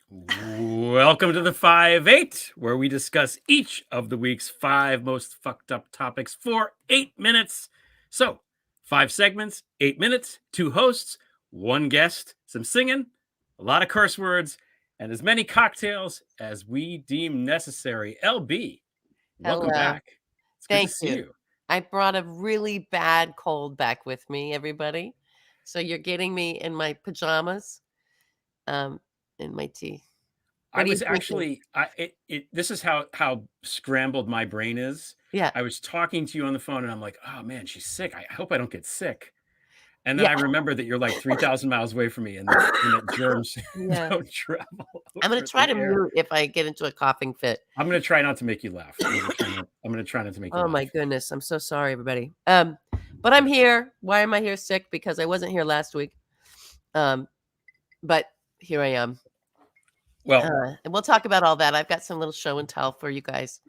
Welcome to the 5-8, where we discuss each of the week's 5 most fucked up topics for 8 minutes. So, 5 segments, 8 minutes, 2 hosts, 1 guest, some singing, a lot of curse words, and as many cocktails as we deem necessary. LB, welcome Hello. back. It's good to Thank see you. you. I brought a really bad cold back with me, everybody. So you're getting me in my pajamas, um, in my tea. I What are you was drinking? actually this is how scrambled my brain is. Yeah. I was talking to you on the phone and I'm like, "Oh man, she's sick. I hope I don't get sick." And then Yeah. I remember that you're like 3,000 miles away from me and that germs Yeah. don't travel I'm gonna over try the to air. mute if I get into a coughing fit. I'm gonna try not to make you laugh. I'm gonna try not to make you Oh my laugh. goodness. I'm so sorry, everybody. But I'm here. Why am I here sick? Because I wasn't here last week. Um, but here I am. Well, And we'll talk about all that. I've got some little show and tell for you guys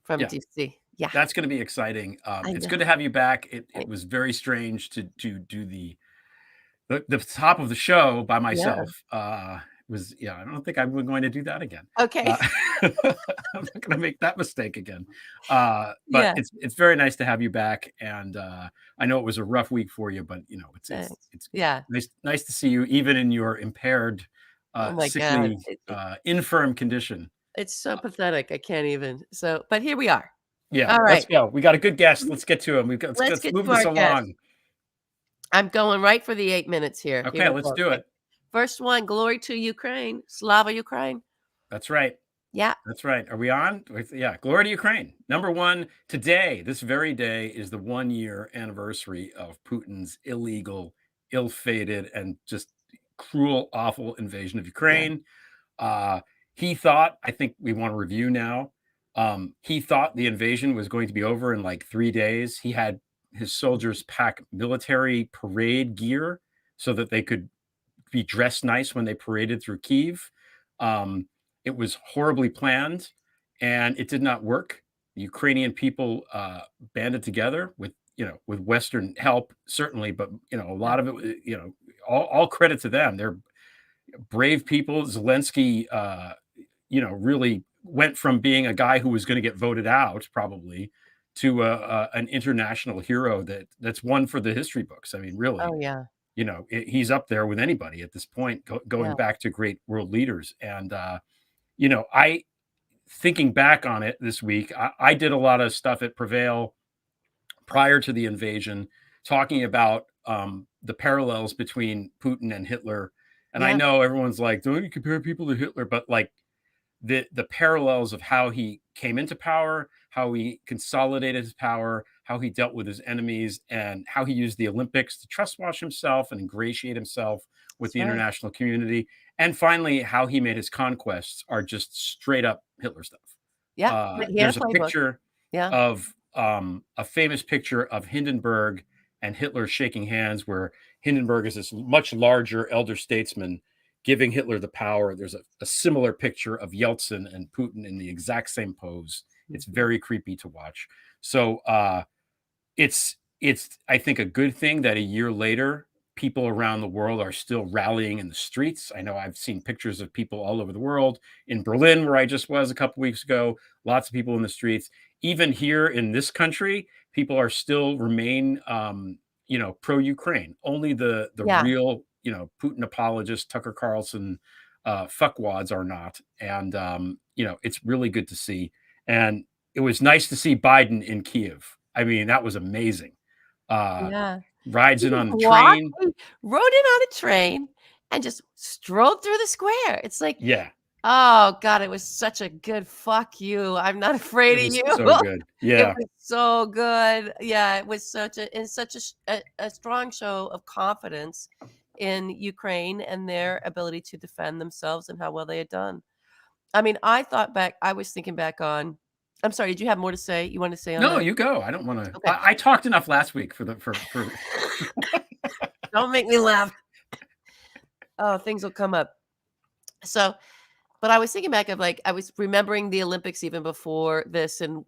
from yeah, DC. Yeah, that's gonna be exciting. I It's know. good to have you back. It I- was very strange to do the top of the show by yeah. myself. Was yeah, I don't think I'm going to do that again. Okay. Uh, I'm not going to make that mistake again. But Yeah. it's very nice to have you back, and I know it was a rough week for you, but you know Thanks. it's Yeah. nice to see you even in your impaired, Oh my god. sickly, infirm condition. It's so pathetic. I can't even. So, but here we are. Yeah, All let's right. go. We got a good guest. Let's get to him. Let's Let's get move to this our guest. along. I'm going right for the 8 minutes here. Here Okay, we let's go. do Okay. it. First one, glory to Ukraine. Slava Ukraine. That's right. Yeah. That's right. Are we on? Yeah. Glory to Ukraine. Number one, today, this very day, is the 1 year anniversary of Putin's illegal, ill fated, and just cruel, awful invasion of Yeah. Ukraine. He thought, I think we want to review now. He thought the invasion was going to be over in like 3 days. He had his soldiers pack military parade gear so that they could be dressed nice when they paraded through Kiev. Um, it was horribly planned, and it did not work. The Ukrainian people banded together with with Western help, certainly, but a Yeah. lot of it, all credit to them. They're brave people. Zelensky, really went from being a guy who was going to get voted out, probably, to an international hero that's one for the history books. I mean, really, Oh yeah. he's up there with anybody at this point, Yeah. going back to great world leaders. And, I, thinking back on it this week, I did a lot of stuff at Prevail prior to the invasion, talking about the parallels between Putin and Hitler. And I Yeah. know everyone's like, don't you compare people to Hitler? But like the parallels of how he came into power, how he consolidated his power, how he dealt with his enemies, and how he used the Olympics to trust wash himself and ingratiate himself with That's the right. international community, and finally how he made his conquests are just straight up Hitler stuff. Yeah. But he had a There's a playbook. picture Yeah. of a famous picture of Hindenburg and Hitler shaking hands, where Hindenburg is this much larger elder statesman giving Hitler the power. There's a similar picture of Yeltsin and Putin in the exact same pose. It's Mhm. very creepy to watch. So it's I think a good thing that a year later people around the world are still rallying in the streets. I know I've seen pictures of people all over the world. In Berlin, where I just was a couple weeks ago, lots of people in the streets. Even here in this country, people are still remain pro Ukraine. Only the Yeah. real Putin apologists, Tucker Carlson fuckwads, are not. And it's really good to see. And it was nice to see Biden in Kiev. I mean, that was amazing. Uh, Yeah. rides He in just on the walked, train. he rode in on a train and just strolled through the square. It's like, Yeah, oh god, it was such a good "fuck you, I'm not it afraid of was you." so good. It Yeah, was so good. Yeah, it was such a strong show of confidence in Ukraine and their ability to defend themselves and how well they had done. I mean, I was thinking back on I'm sorry, did you have more to say? You wanted to say on no, that? you go. I don't want to. Okay. I talked enough last week for the for. Don't make me laugh. Oh, things will come up. So, but I was thinking back of, like, I was remembering the Olympics even before this and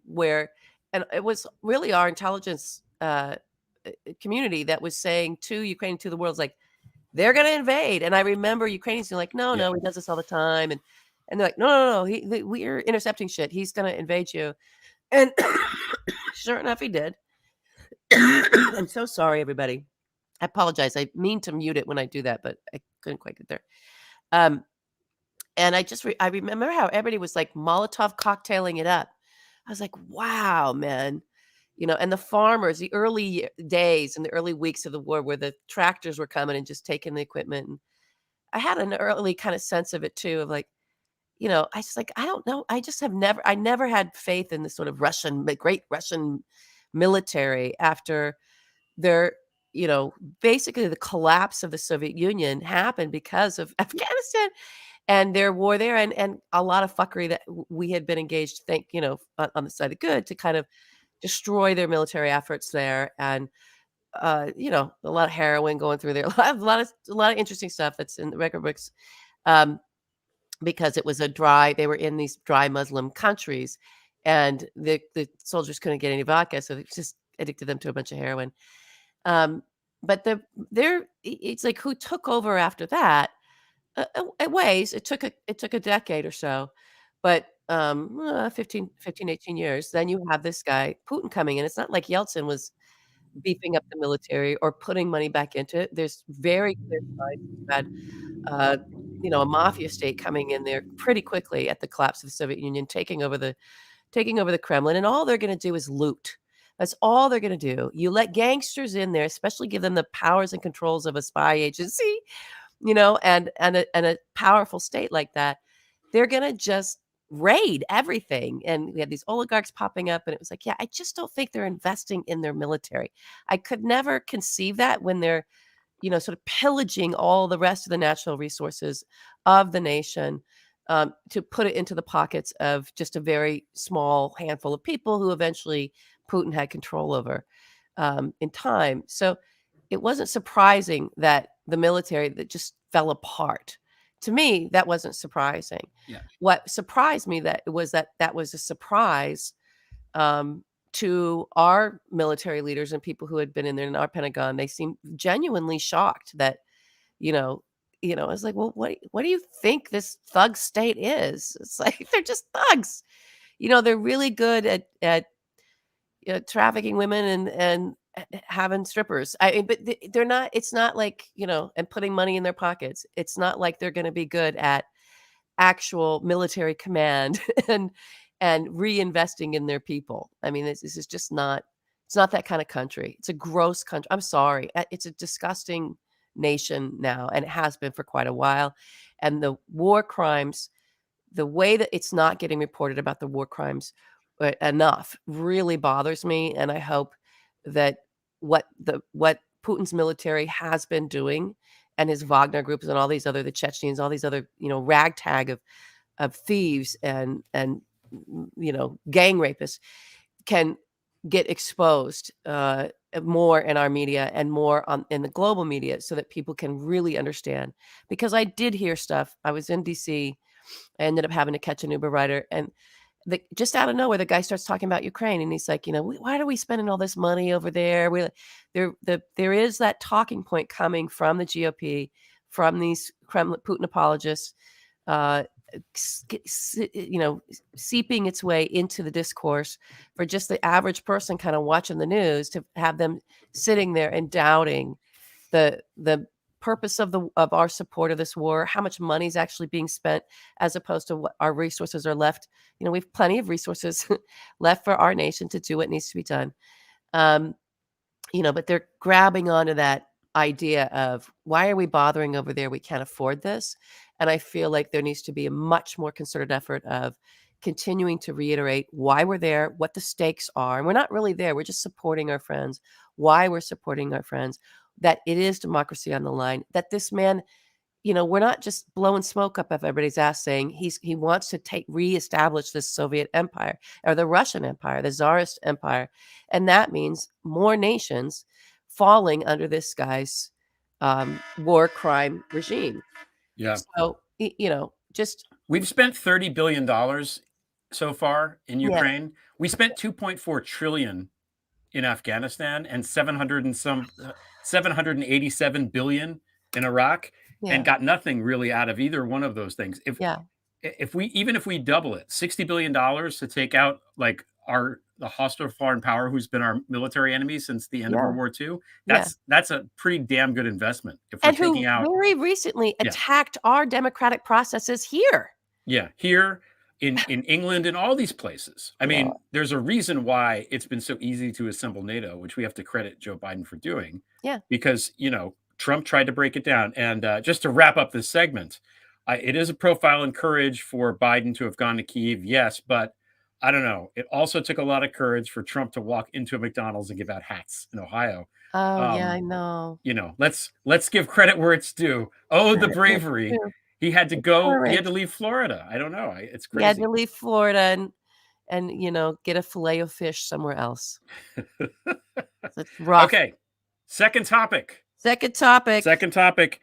it was really our intelligence, community that was saying to Ukraine, to the world, like, they're going to invade. And I remember Ukrainians being like, no, Yeah. no, he does this all the time. And they're like, no, no, no, we're intercepting shit. He's going to invade you. And sure enough, he did. I'm so sorry, everybody. I apologize. I mean to mute it when I do that, but I couldn't quite get there. And I remember how everybody was like Molotov cocktailing it up. I was like, wow, man. And the farmers, the early days and the early weeks of the war where the tractors were coming and just taking the equipment. And I had an early kind of sense of it too, of like, I just like, I don't know. I never had faith in the sort of great Russian military after their, basically the collapse of the Soviet Union happened because of Afghanistan and their war there and a lot of fuckery that we had been engaged, on the side of good to kind of destroy their military efforts there. And, a lot of heroin going through there, a lot of interesting stuff that's in the record books. Because they were in these dry Muslim countries and the soldiers couldn't get any vodka. So they just addicted them to a bunch of heroin. But it's like who took over after that? It ways. It took a decade or so, but 15, 18 years. Then you have this guy Putin coming in. It's not like Yeltsin was beefing up the military or putting money back into it. There's very clear signs you had, uh, a mafia state coming in there pretty quickly at the collapse of the Soviet Union, taking over the Kremlin, and all they're going to do is loot. That's all they're going to do. You let gangsters in there, especially give them the powers and controls of a spy agency, and a powerful state like that, they're gonna just raid everything. And we had these oligarchs popping up, and it was like, yeah, I just don't think they're investing in their military. I could never conceive that when they're, sort of pillaging all the rest of the natural resources of the nation, to put it into the pockets of just a very small handful of people who eventually Putin had control over, in time. So it wasn't surprising that the military that just fell apart. To me, that wasn't surprising. Yeah. What surprised me that was a surprise, to our military leaders and people who had been in there in our Pentagon. They seemed genuinely shocked that, you know, I was like, well, what do you think this thug state is? It's like they're just thugs. They're really good at trafficking women and having strippers. I mean, but they're not. It's not like and putting money in their pockets. It's not like they're going to be good at actual military command and reinvesting in their people. I mean, this is just not. It's not that kind of country. It's a gross country. I'm sorry. It's a disgusting nation now, and it has been for quite a while. And the war crimes, the way that it's not getting reported about the war crimes enough really bothers me. And I hope that what Putin's military has been doing and his Wagner groups and all these other the Chechens, all these other ragtag of thieves and gang rapists can get exposed more in our media and more in the global media so that people can really understand. Because I did hear stuff. I was in DC. I ended up having to catch an Uber rider, and just out of nowhere, the guy starts talking about Ukraine, and he's like, why are we spending all this money over there? There is that talking point coming from the GOP, from these Kremlin Putin apologists, uh, seeping its way into the discourse for just the average person kind of watching the news, to have them sitting there and doubting the purpose of our support of this war, how much money is actually being spent as opposed to what our resources are left. We've plenty of resources left for our nation to do what needs to be done. But they're grabbing onto that idea of, why are we bothering over there? We can't afford this. And I feel like there needs to be a much more concerted effort of continuing to reiterate why we're there, what the stakes are. And we're not really there. We're just supporting our friends, why we're supporting our friends, that it is democracy on the line, that this man, we're not just blowing smoke up everybody's ass saying he wants to reestablish this Soviet empire or the Russian empire, the Tsarist empire. And that means more nations falling under this guy's war crime regime. Yeah. So, just We've spent $30 billion so far in yeah, Ukraine. We spent 2.4 trillion in Afghanistan and 787 billion in Iraq and Yeah. got nothing really out of either one of those things. Yeah. If we double it, $60 billion to take out like the hostile foreign power who's been our military enemy since the end of Yeah. World War II, Yeah. that's a pretty damn good investment. If we're And taking who out, very recently yeah, attacked our democratic processes here. yeah, here in England and all these places. I Yeah. mean, there's a reason why it's been so easy to assemble NATO, which we have to credit Joe Biden for doing, Yeah. because Trump tried to break it down. And just to wrap up this segment, it is a profile in courage for Biden to have gone to Kyiv, yes, but I don't know. It also took a lot of courage for Trump to walk into a McDonald's and give out hats in Ohio. Oh, yeah, Um, I know. let's give credit where it's due. Oh, the Credit where it's bravery. due. He had to The go. He had to courage. leave Florida. I don't know. It's He had to crazy. leave Florida and get a filet of fish somewhere else. It's rough. Okay. Second topic. Second topic. Second topic.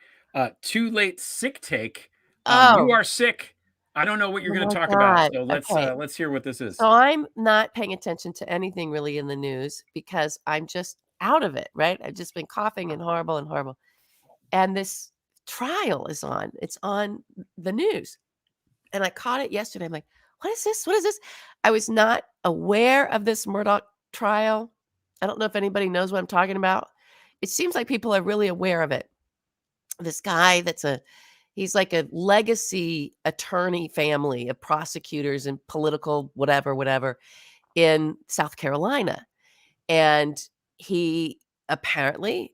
Too late sick take. You Oh, are sick. I don't know what you're oh going to my talk about. god. So Okay. let's hear what this is. So I'm not paying attention to anything really in the news because I'm just out of it, right? I've just been coughing and horrible and horrible. And this trial is on. It's on the news. And I caught it yesterday. I'm like, "What is this? What is this?" I was not aware of this Murdoch trial. I don't know if anybody knows what I'm talking about. It seems like people are really aware of it. This guy he's like a legacy attorney family of prosecutors and political whatever, whatever in South Carolina. And he apparently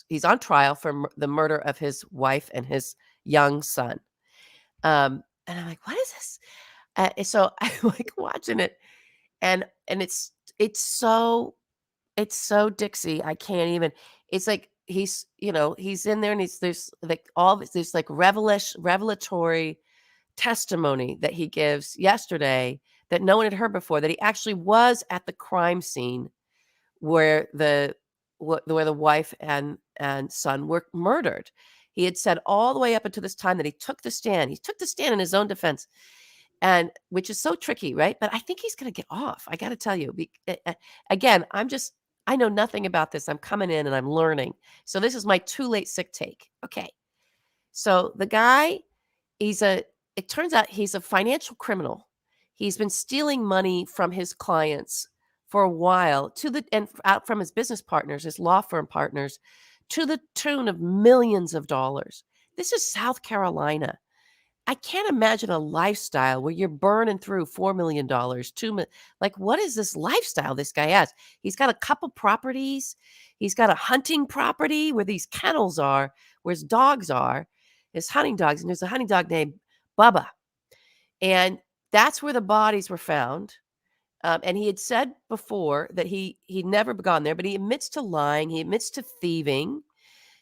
he's on trial for the murder of his wife and his young son. And I'm like, what is this? So I'm like watching it and it's so Dixie. I can't even. It's like he's in there and there's like all this like revelatory testimony that he gives yesterday that no one had heard before, that he actually was at the crime scene where where the wife and son were murdered. He had said all the way up until this time that he took the stand. He took the stand in his own defense, and which is so tricky, right? But I think he's going to get off. I got to tell you, again, I know nothing about this. I'm coming in and I'm learning. So this is my too late sick take. Okay. So the guy, it turns out he's a financial criminal. He's been stealing money from his clients for a while and out from his business partners, his law firm partners, to the tune of millions of dollars. This is South Carolina. I can't imagine a lifestyle where you're burning through $4 million, like, what is this lifestyle this guy has? He's got a couple properties. He's got a hunting property where these kennels are, where his dogs are, his hunting dogs. And there's a hunting dog named Bubba. And that's where the bodies were found. And he had said before that he'd never gone there, but he admits to lying. He admits to thieving.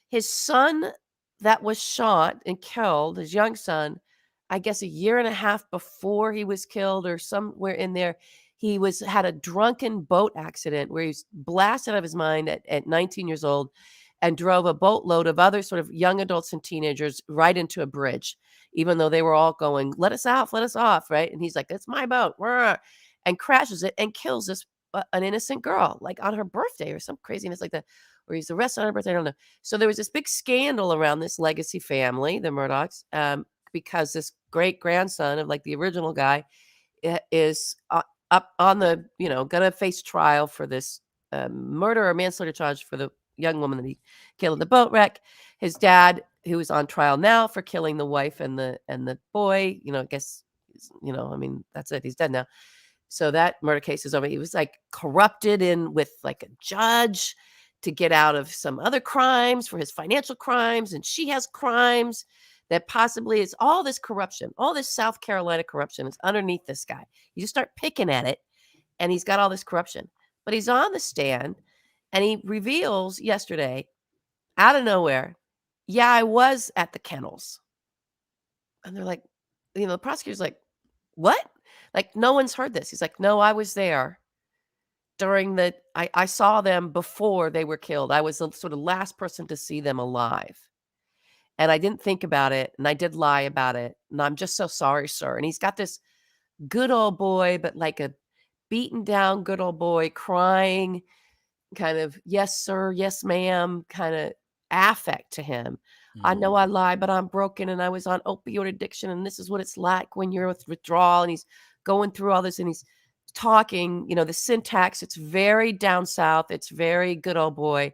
His son that was shot and killed, his young son, I guess a year and a half before he was killed or somewhere in there, he had a drunken boat accident where he was blasted out of his mind at 19 years old and drove a boatload of other sort of young adults and teenagers right into a bridge, even though they were all going, let us off, right? And he's like, it's my boat, and crashes it and kills an innocent girl, like on her birthday or some craziness like that, or he's arrested on her birthday, I don't know. So there was this big scandal around this legacy family, the Murdochs, because this great grandson of like the original guy is up on the, going to face trial for this murder or manslaughter charge for the young woman that he killed in the boat wreck. His dad, who is on trial now for killing the wife and the boy, I guess, I mean, that's it. He's dead now. So that murder case is over. He was like corrupted with like a judge to get out of some other crimes for his financial crimes. And she has crimes that possibly is all this corruption, all this South Carolina corruption is underneath this guy. You just start picking at it and he's got all this corruption, but he's on the stand and he reveals yesterday out of nowhere, yeah, I was at the kennels. And they're like, the prosecutor's like, what? Like, no one's heard this. He's like, no, I was there during I saw them before they were killed. I was the sort of last person to see them alive. And I didn't think about it. And I did lie about it. And I'm just so sorry, sir. And he's got this good old boy, but like a beaten down good old boy crying, kind of, yes, sir, yes, ma'am, kind of affect to him. I know I lied, but I'm broken and I was on opioid addiction and this is what it's like when you're with withdrawal. And he's going through all this and he's talking, the syntax, it's very down south. It's very good old boy.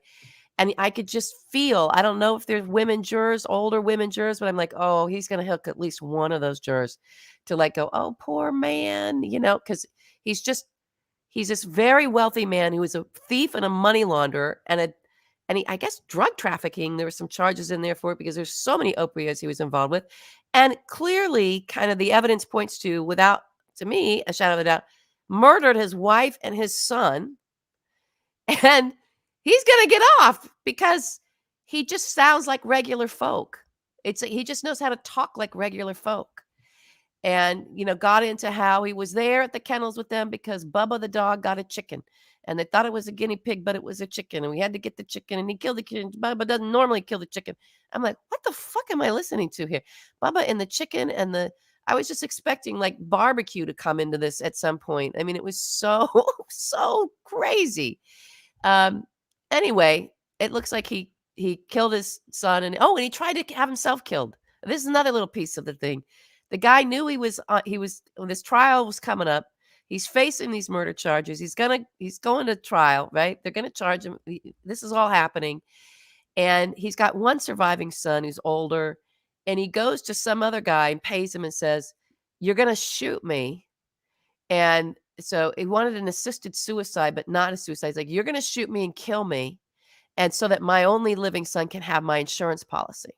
And I could just feel, I don't know if there's women jurors, older women jurors, but I'm like, oh, he's going to hook at least one of those jurors to like go, oh, poor man, because he's this very wealthy man who was a thief and a money launderer and I guess drug trafficking. There were some charges in there for it because there's so many opioids he was involved with. And clearly kind of the evidence points to, without, to me, a shadow of a doubt, murdered his wife and his son. And he's going to get off because he just sounds like regular folk. He just knows how to talk like regular folk. And, got into how he was there at the kennels with them because Bubba the dog got a chicken. And they thought it was a guinea pig, but it was a chicken. And we had to get the chicken. And he killed the chicken. Bubba doesn't normally kill the chicken. I'm like, what the fuck am I listening to here? Bubba and the chicken and I was just expecting like barbecue to come into this at some point. I mean, it was so, so crazy. Anyway, it looks like he killed his son. And he tried to have himself killed. This is another little piece of the thing. The guy knew this trial was coming up. He's facing these murder charges. He's going to trial, right? They're going to charge him. This is all happening. And he's got one surviving son who's older. And he goes to some other guy and pays him and says, you're going to shoot me. And so he wanted an assisted suicide, but not a suicide. He's like, you're going to shoot me and kill me. And so that my only living son can have my insurance policy.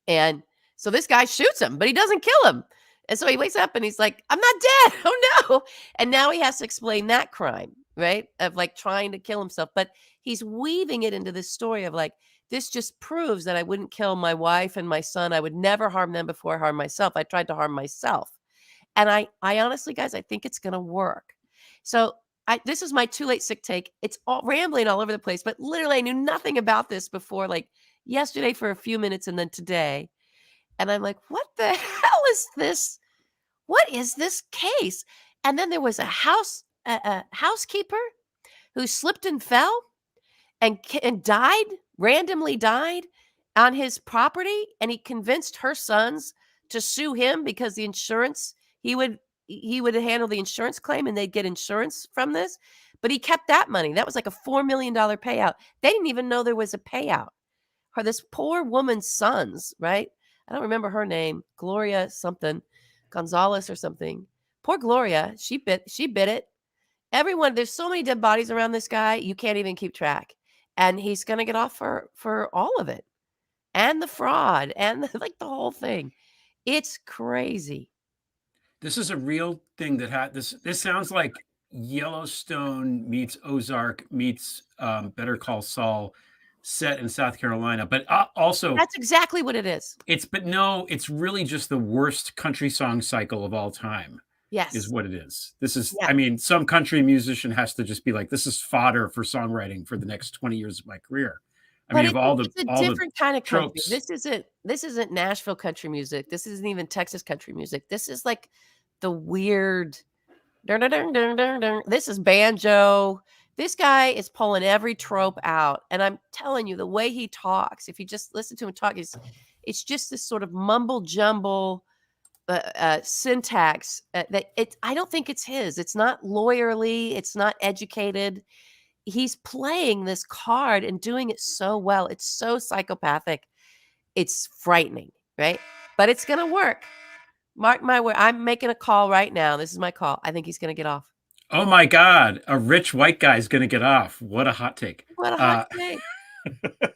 And so this guy shoots him, but he doesn't kill him. And so he wakes up and he's like, I'm not dead. Oh, no. And now he has to explain that crime, right? Of like trying to kill himself. But he's weaving it into this story of like, this just proves that I wouldn't kill my wife and my son. I would never harm them before I harm myself. I tried to harm myself. And I honestly, guys, I think it's going to work. So this is my too late sick take. It's all rambling all over the place, but literally I knew nothing about this before like yesterday for a few minutes and then today. And I'm like, what the hell is this? What is this case? And then there was a housekeeper who slipped and fell and died, randomly died on his property. And he convinced her sons to sue him because the insurance, he would handle the insurance claim and they'd get insurance from this. But he kept that money. That was like a $4 million payout. They didn't even know there was a payout. This poor woman's sons, right? I don't remember her name, Gloria something, Gonzalez or something. Poor Gloria, she bit it. Everyone, there's so many dead bodies around this guy, you can't even keep track. And he's going to get off for all of it. And the fraud and like the whole thing. It's crazy. This is a real thing that this sounds like Yellowstone meets Ozark meets Better Call Saul set in South Carolina, but also that's exactly what it is. It's really just the worst country song cycle of all time. Yes, is what it is. This is, I mean, some country musician has to just be like, this is fodder for songwriting for the next 20 years of my career. It's a different kind of country. This isn't Nashville country music. This isn't even Texas country music. This is like the weird. This is banjo. This guy is pulling every trope out. And I'm telling you, the way he talks, if you just listen to him talk, it's just this sort of mumble jumble syntax I don't think it's his. It's not lawyerly. It's not educated. He's playing this card and doing it so well. It's so psychopathic. It's frightening, right? But it's going to work. Mark my word. I'm making a call right now. This is my call. I think he's going to get off. Oh my God. A rich white guy is going to get off. What a hot take. What a hot take. All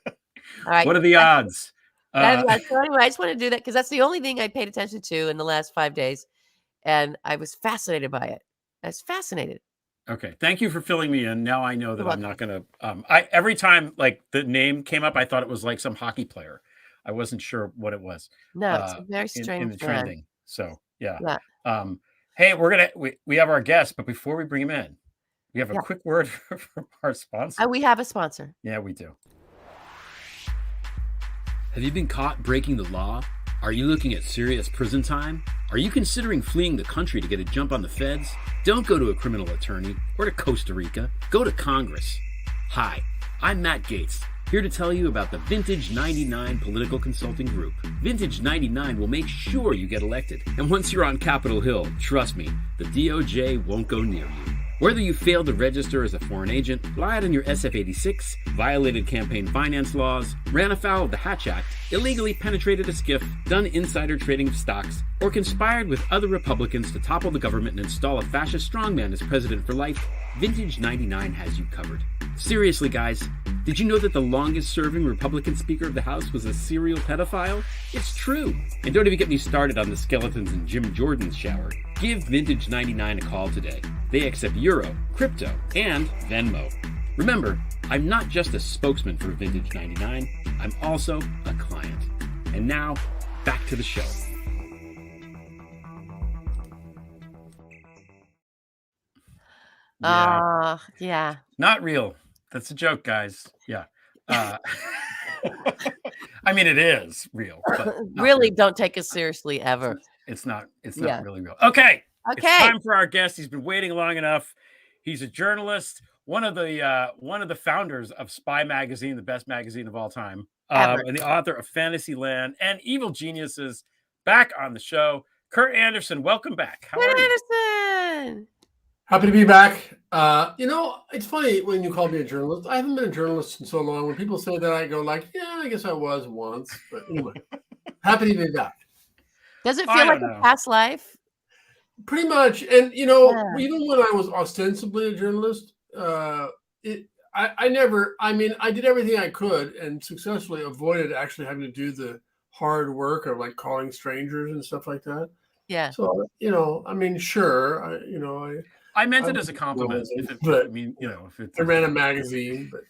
right. What are the odds? So anyway, I just want to do that because that's the only thing I paid attention to in the last 5 days. And I was fascinated by it. I was fascinated. Okay. Thank you for filling me in. Now I know that I'm not going to, every time like the name came up, I thought it was like some hockey player. I wasn't sure what it was. No, it's a very strange in the trending. So yeah. Yeah. Hey, we have our guest, but before we bring him in, we have a quick word from our sponsor. We have a sponsor. Yeah, we do. Have you been caught breaking the law? Are you looking at serious prison time? Are you considering fleeing the country to get a jump on the feds? Don't go to a criminal attorney or to Costa Rica. Go to Congress. Hi, I'm Matt Gaetz, here to tell you about the Vintage 99 Political Consulting Group. Vintage 99 will make sure you get elected. And once you're on Capitol Hill, trust me, the DOJ won't go near you. Whether you failed to register as a foreign agent, lied on your SF-86, violated campaign finance laws, ran afoul of the Hatch Act, illegally penetrated a SCIF, done insider trading of stocks, or conspired with other Republicans to topple the government and install a fascist strongman as president for life, Vintage 99 has you covered. Seriously, guys, did you know that the longest-serving Republican Speaker of the House was a serial pedophile? It's true. And don't even get me started on the skeletons in Jim Jordan's shower. Give Vintage 99 a call today. They accept Euro, crypto, and Venmo. Remember, I'm not just a spokesman for Vintage 99, I'm also a client. And now, back to the show. Yeah. Not real. That's a joke, guys. Yeah. I mean, it is real. But really real. Don't take us seriously ever. It's not really real. Okay. Okay. It's time for our guest. He's been waiting long enough. He's a journalist, one of the founders of Spy Magazine, the best magazine of all time, and the author of Fantasyland and Evil Geniuses. Back on the show, Kurt Andersen. Welcome back. How are you? Andersen. Happy to be back. It's funny when you call me a journalist. I haven't been a journalist in so long. When people say that, I go like, yeah, I guess I was once. But anyway, happy to be back. Does it feel like a past life? Pretty much. And, even when I was ostensibly a journalist, I did everything I could and successfully avoided actually having to do the hard work of like calling strangers and stuff like that. Yeah. So, sure. I meant it as a compliment. I ran a magazine, but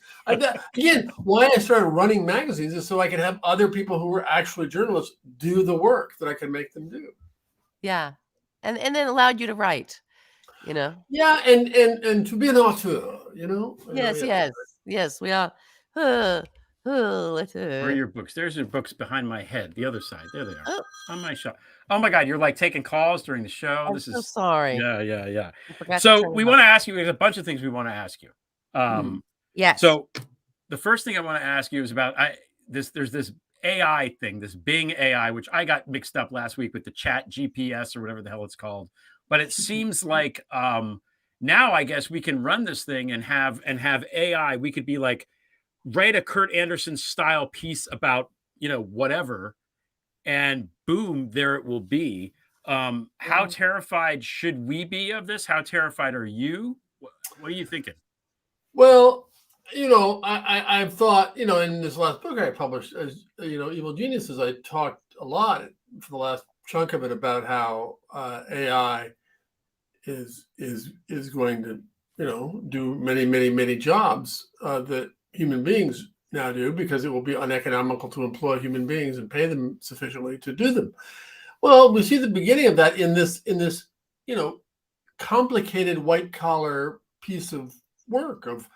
again, why I started running magazines is so I could have other people who were actually journalists do the work that I could make them do. Yeah, and then allowed you to write, Yeah, and to be an author, Yes, we are. Where are your books? There's your books behind my head. The other side. There they are. On my shop. Oh my God, you're like taking calls during the show. I'm so sorry. Yeah. So we want to ask you. There's a bunch of things we want to ask you. Yes. So the first thing I want to ask you is about there's this AI thing, this Bing AI, which I got mixed up last week with the Chat GPS or whatever the hell it's called. But it seems like now I guess we can run this thing and have AI. We could be like, write a Kurt Andersen style piece about, whatever, and boom, there it will be. How terrified should we be of this? How terrified are you? What are you thinking? Well, I've thought, in this last book I published, as Evil Geniuses, I talked a lot for the last chunk of it about how AI is going to, do many, many, many jobs that human beings now do, because it will be uneconomical to employ human beings and pay them sufficiently to do them. Well, we see the beginning of that in this complicated white collar piece of work, of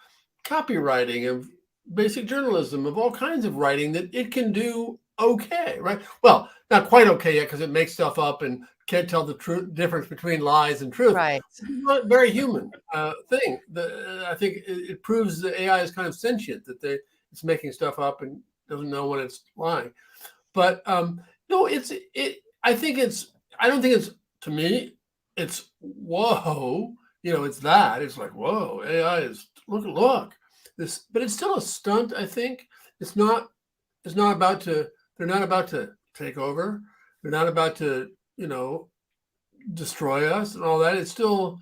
copywriting, of basic journalism, of all kinds of writing that it can do okay, right? Well, not quite okay yet, because it makes stuff up and can't tell the difference between lies and truth. Right. It's not a very human thing. I think it proves the AI is kind of sentient, that it's making stuff up and doesn't know when it's lying. But no, I don't think it's, to me, it's whoa, it's that. It's like, whoa, AI is look this, but it's still a stunt. I think it's not about to. They're not about to take over. They're not about to, destroy us and all that. It's still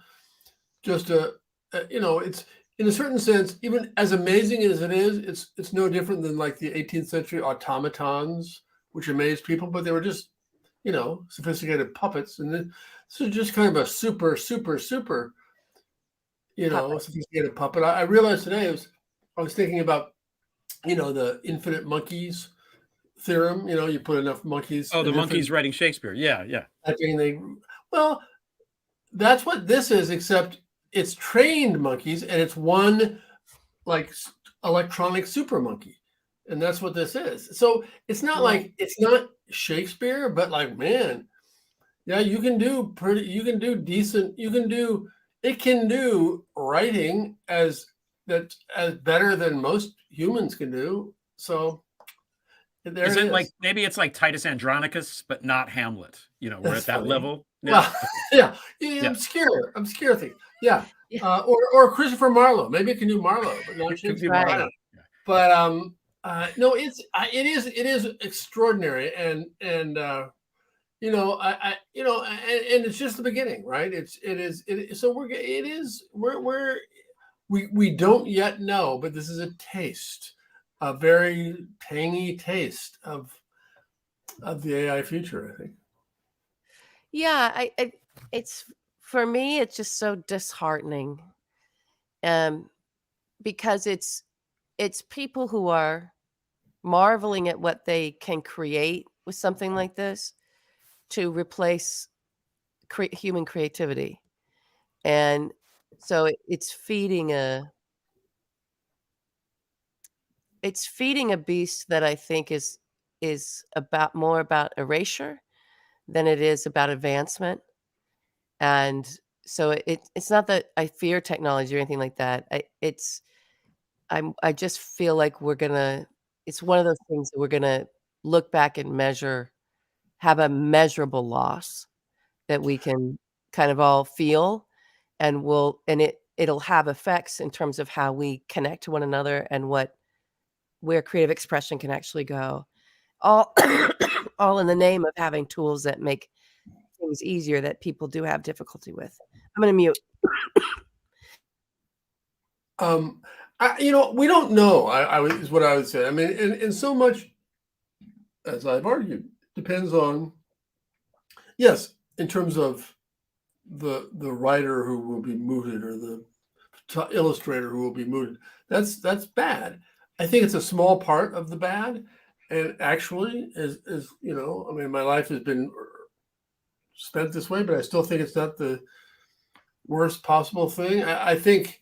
just it's in a certain sense, even as amazing as it is, it's no different than like the 18th century automatons, which amazed people, but they were just, sophisticated puppets. And this is just kind of a super, sophisticated puppet. I realized today, I was thinking about, the infinite monkeys theorem. You put enough monkeys. Oh, the monkeys writing Shakespeare. Yeah. Well, that's what this is, except it's trained monkeys, and it's one like electronic super monkey, and that's what this is. So it's not like, it's not Shakespeare, but like, man, yeah, you can do decent. It can do writing as that's as better than most humans can do. So there Is it it is. like maybe it's like Titus Andronicus, but not Hamlet? You know, we're That's at that funny. level. Well, Yeah. yeah, obscure thing. Yeah. Yeah. Or Christopher Marlowe. Maybe it can do Marlowe, but not Could be Shakespeare. Right. I don't know. But no, it is extraordinary, and you know, you know, and it's just the beginning, right? So we don't yet know, but this is a taste, a very tangy taste of the AI future, I think. Yeah, it's for me, it's just so disheartening. Um, because it's people who are marveling at what they can create with something like this to replace human creativity. And so it's feeding a beast that I think is about more about erasure than it is about advancement. And so it's not that I fear technology or anything like that. I just feel like it's one of those things that we're gonna look back and have a measurable loss that we can kind of all feel, and it'll have effects in terms of how we connect to one another and where creative expression can actually go. All all in the name of having tools that make things easier that people do have difficulty with. I'm gonna mute. We don't know. Is what I would say. I mean, and so much, as I've argued, depends on, yes, in terms of the writer who will be mooted, or the illustrator who will be mooted. That's bad. I think it's a small part of the bad, and actually, is I mean, my life has been spent this way, but I still think it's not the worst possible thing. I think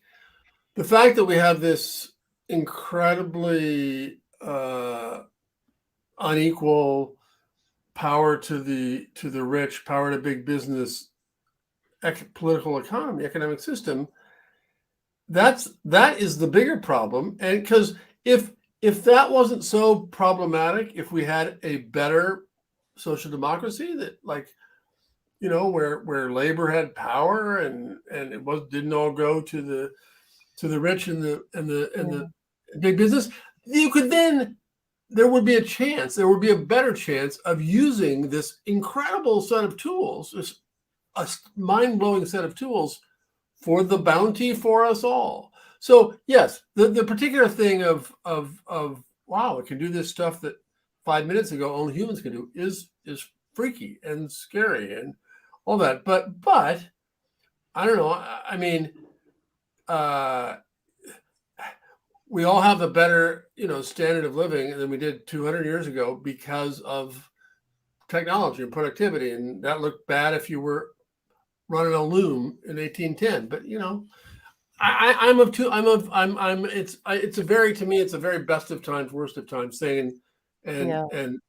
the fact that we have this incredibly unequal power to the rich, power to big business, political economy, economic system, that is the bigger problem. And because if that wasn't so problematic, if we had a better social democracy that, like, where labor had power, and it didn't all go to the rich and the big business, there would be a better chance of using this incredible set of tools, this a mind-blowing set of tools, for the bounty for us all. So yes, the particular thing of wow, it can do this stuff that 5 minutes ago only humans can do is freaky and scary and all that. But I don't know. I mean, we all have a better, standard of living than we did 200 years ago because of technology and productivity, and that looked bad if you were running a loom in 1810. But it's a very best of times, worst of times thing, and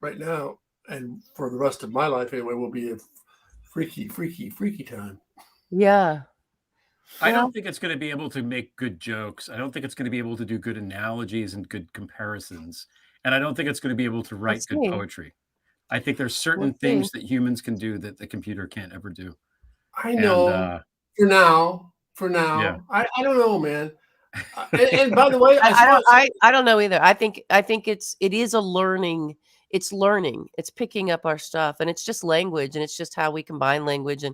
right now, and for the rest of my life anyway, will be a freaky time. Yeah. I don't think it's going to be able to make good jokes. I don't think it's going to be able to do good analogies and good comparisons. And I don't think it's going to be able to write good poetry. I think there's certain things that humans can do that the computer can't ever do. I know. For now. Yeah. I don't know, man. And by the way, I don't know either. I think it is a learning. It's learning. It's picking up our stuff, and it's just language, and it's just how we combine language, and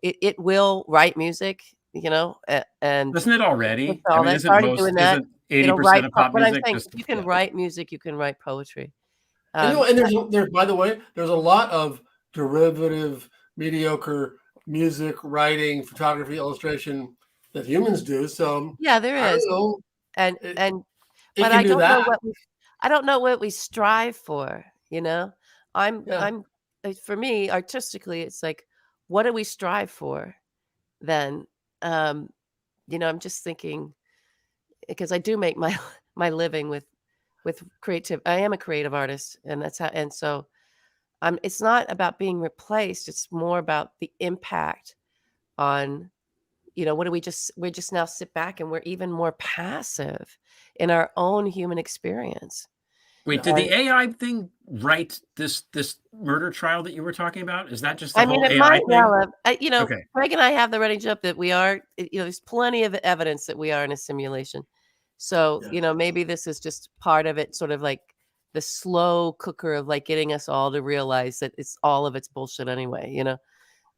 it will write music, and isn't it already? I mean, it's already doing that. 80% of pop music. You can write music, you can write poetry. And there's by the way, there's a lot of derivative, mediocre music, writing, photography, illustration that humans do. So yeah, there is. But I don't know what we strive for. For me, artistically, it's like, what do we strive for? Then, I'm just thinking, because I do make my living with creative. I am a creative artist, and that's how. And so, it's not about being replaced. It's more about the impact on, what do we just now sit back and we're even more passive in our own human experience. Wait, did the AI thing write this murder trial that you were talking about? Is that just the whole it AI might thing? well have. Okay. Craig and I have the running joke that we are, there's plenty of evidence that we are in a simulation. So, maybe this is just part of it, sort of like the slow cooker of like getting us all to realize that all of it's bullshit anyway,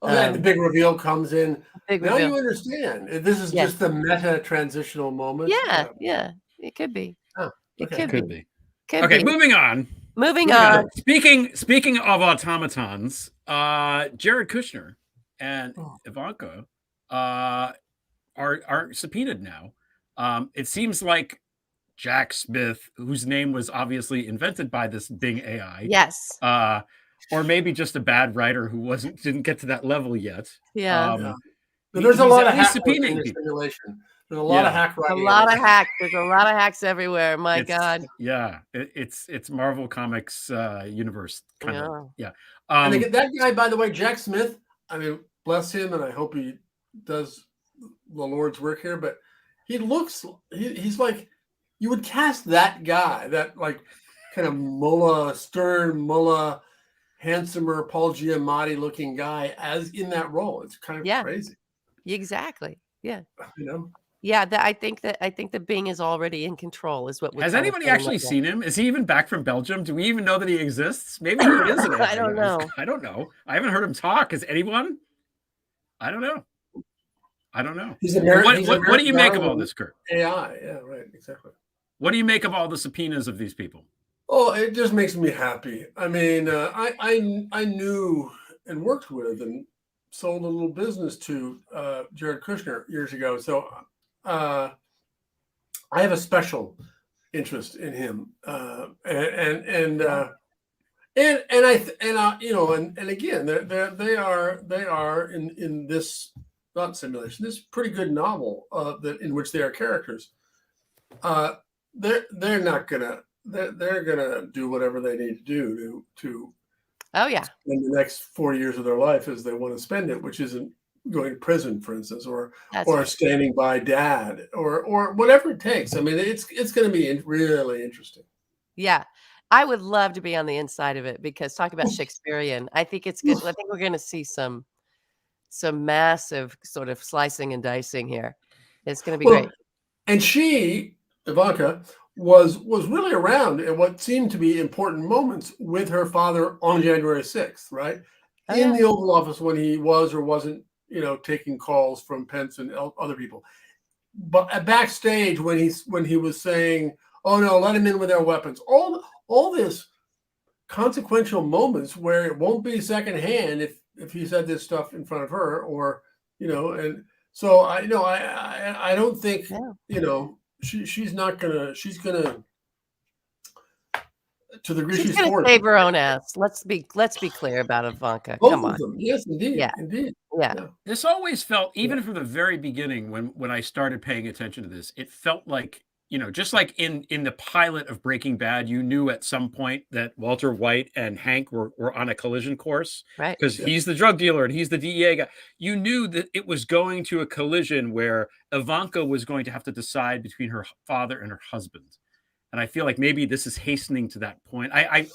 And the big reveal comes in. Big now reveal. you understand. This is just the meta transitional moment. Yeah. It could be. Oh, It okay. could be. Okay, moving on. Moving on. Speaking of automatons, Jared Kushner and Ivanka are subpoenaed now. It seems like Jack Smith, whose name was obviously invented by this Bing AI, yes, or maybe just a bad writer who didn't get to that level yet. There's a lot of hacks in subpoenaing the people. simulation. There's a lot of hack writing. A lot of hacks. There's a lot of hacks everywhere. My God. Yeah, it's Marvel Comics universe kind of. Yeah. And that guy, by the way, Jack Smith. I mean, bless him, and I hope he does the Lord's work here. But he looks. He's like, you would cast that guy, that like kind of stern mullah, handsomer Paul Giamatti looking guy, as in that role. It's kind of crazy. Exactly. Yeah. Yeah, I think that Bing is already in control. Is what has anybody actually seen him? Is he even back from Belgium? Do we even know that he exists? Maybe he is an AI. I don't know. I don't know. I haven't heard him talk. Is anyone? I don't know. He's American. What do you make of all this, Kurt? AI. Yeah, right. Exactly. What do you make of all the subpoenas of these people? Oh, it just makes me happy. I mean, I knew and worked with and sold a little business to Jared Kushner years ago. So I have a special interest in him, and again, they are in this not simulation, this pretty good novel that in which they are characters. They're not gonna they're gonna do whatever they need to do to spend the next 4 years of their life as they want to spend it, which isn't going to prison, for instance, or standing by dad, or whatever it takes. I mean, it's going to be really interesting. Yeah, I would love to be on the inside of it, because talk about Shakespearean. I think it's good. I think we're going to see some massive sort of slicing and dicing here. It's going to be great. And Ivanka, was really around at what seemed to be important moments with her father on January 6th, right? In the Oval Office when he was or wasn't, taking calls from Pence and other people. But backstage when he was saying, "Oh no, let him in with their weapons." All this consequential moments where it won't be secondhand if he said this stuff in front of her, or and so I don't think she's gonna to the degree she's gonna save her own ass. Let's be clear about Ivanka. Both Come on. of them. Yes, indeed. Yeah. Indeed. Yeah. This always felt, even from the very beginning, when I started paying attention to this, it felt like, just like in the pilot of Breaking Bad, you knew at some point that Walter White and Hank were on a collision course, right? Because he's the drug dealer and he's the DEA guy. You knew that it was going to a collision where Ivanka was going to have to decide between her father and her husband. And I feel like maybe this is hastening to that point. I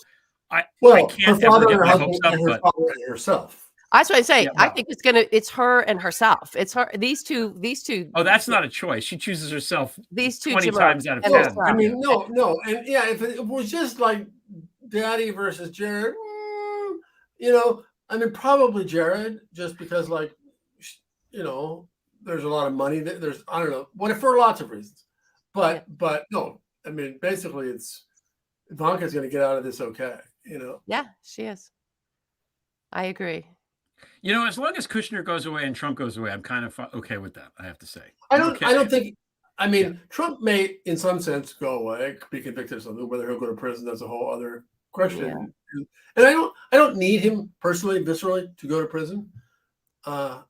can't ever get my hopes up, but father and herself. That's what I say. Yeah, I think it's her and herself. It's her. These two. Oh, that's not a choice. She chooses herself. These two 20 times out of 10. I mean, no, and if it was just like Daddy versus Jared, I mean, probably Jared, just because there's a lot of money. There's I don't know for lots of reasons, but no. I mean, basically, it's Ivanka's going to get out of this okay, Yeah, she is. I agree. As long as Kushner goes away and Trump goes away, I'm kind of okay with that, I have to say. I don't think, Trump may, in some sense, go away, be convicted of something. Whether he'll go to prison, that's a whole other question. Yeah. And I don't need him personally, viscerally, to go to prison. I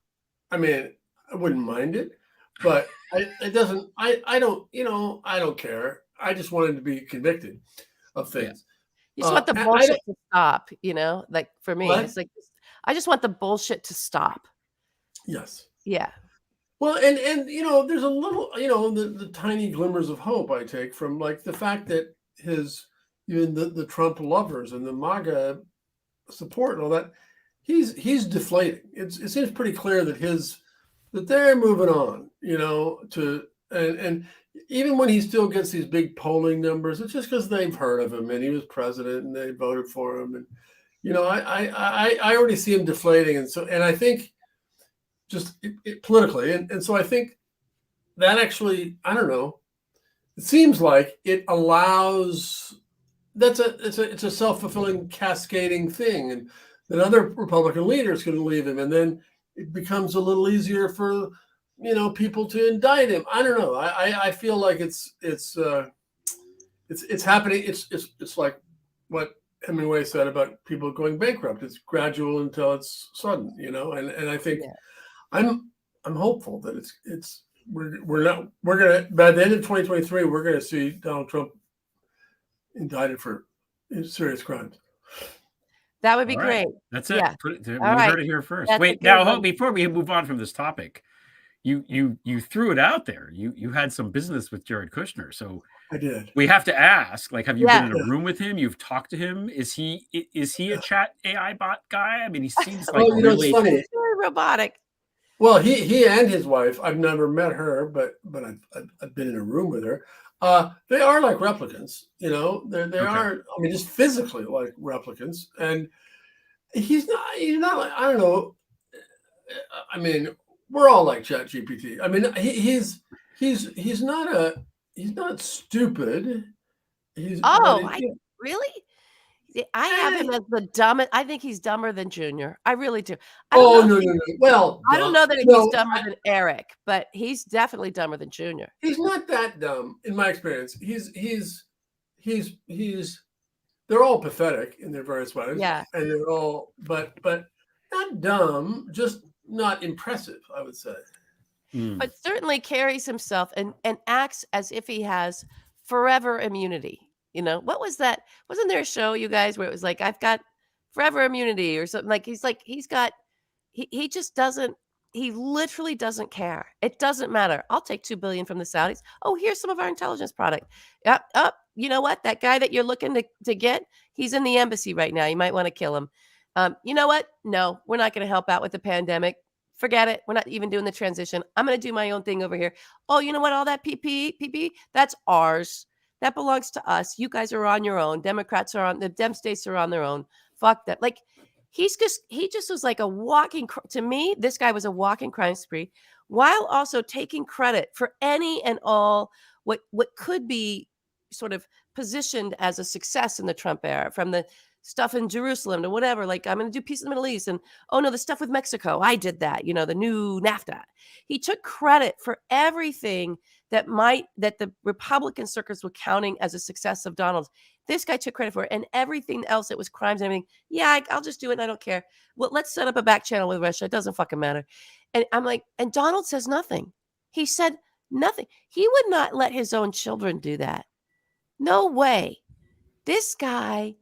mean, I wouldn't mind it, but I don't care. I just want him to be convicted of things. You just want the bullshit to stop, like for me, it's like, I just want the bullshit to stop. Yes. Yeah. Well, and there's a little, the tiny glimmers of hope I take from like the fact that even the Trump lovers and the MAGA support and all that, he's deflating. It seems pretty clear that they're moving on, and even when he still gets these big polling numbers, it's just because they've heard of him and he was president and they voted for him, and I already see him deflating, and I think just politically, and so I think that actually, I don't know, it seems like it allows it's a self-fulfilling cascading thing, and then other Republican leaders can leave him, and then it becomes a little easier for people to indict him. I don't know. I feel like it's happening. It's like what Hemingway said about people going bankrupt. It's gradual until it's sudden, and I think I'm hopeful that we're gonna, by the end of 2023 we're gonna see Donald Trump indicted for serious crimes. That would be great. That's it. Yeah. We heard it here first. Wait, now before we move on from this topic, you threw it out there. You had some business with Jared Kushner, so I did. We have to ask, like, have you been in a room with him? You've talked to him? Is he a chat AI bot guy? I mean, he seems like really it's funny. He's very robotic. Well, he and his wife, I've never met her, but I've been in a room with her. They are like replicants, they are. I mean, just physically like replicants, and he's not like, I don't know. I mean, we're all like ChatGPT. I mean, he's not stupid. Really? I have him as the dumbest. I think he's dumber than Junior. I really do. No. Well, I don't know that he's dumber than Eric, but he's definitely dumber than Junior. He's not that dumb, in my experience. They're all pathetic in their various ways. Yeah. And they're all, but not dumb, just not impressive, I would say. But certainly carries himself and acts as if he has forever immunity. What was that? Wasn't there a show, you guys, where it was like, I've got forever immunity or something? He just doesn't, he literally doesn't care. It doesn't matter. I'll take $2 billion from the Saudis. Oh, here's some of our intelligence product. Yep. You know what? That guy that you're looking to get, he's in the embassy right now. You might want to kill him. You know what? No, we're not going to help out with the pandemic. Forget it. We're not even doing the transition. I'm going to do my own thing over here. Oh, you know what? All that PPE, that's ours. That belongs to us. You guys are on your own. Democrats are on, the Dem states are on their own. Fuck that. Like, he just was like a walking, to me, this guy was a walking crime spree, while also taking credit for any and all what could be sort of positioned as a success in the Trump era, from the stuff in Jerusalem to whatever, like, I'm going to do peace in the Middle East, and oh no, the stuff with Mexico, I did that, the new NAFTA. He took credit for everything that the Republican circuits were counting as a success of Donald's. This guy took credit for it, and everything else that was crimes and everything. Yeah, I'll just do it and I don't care. Well, let's set up a back channel with Russia. It doesn't fucking matter. And I'm like, and Donald says nothing. He said nothing. He would not let his own children do that. No way. This guy,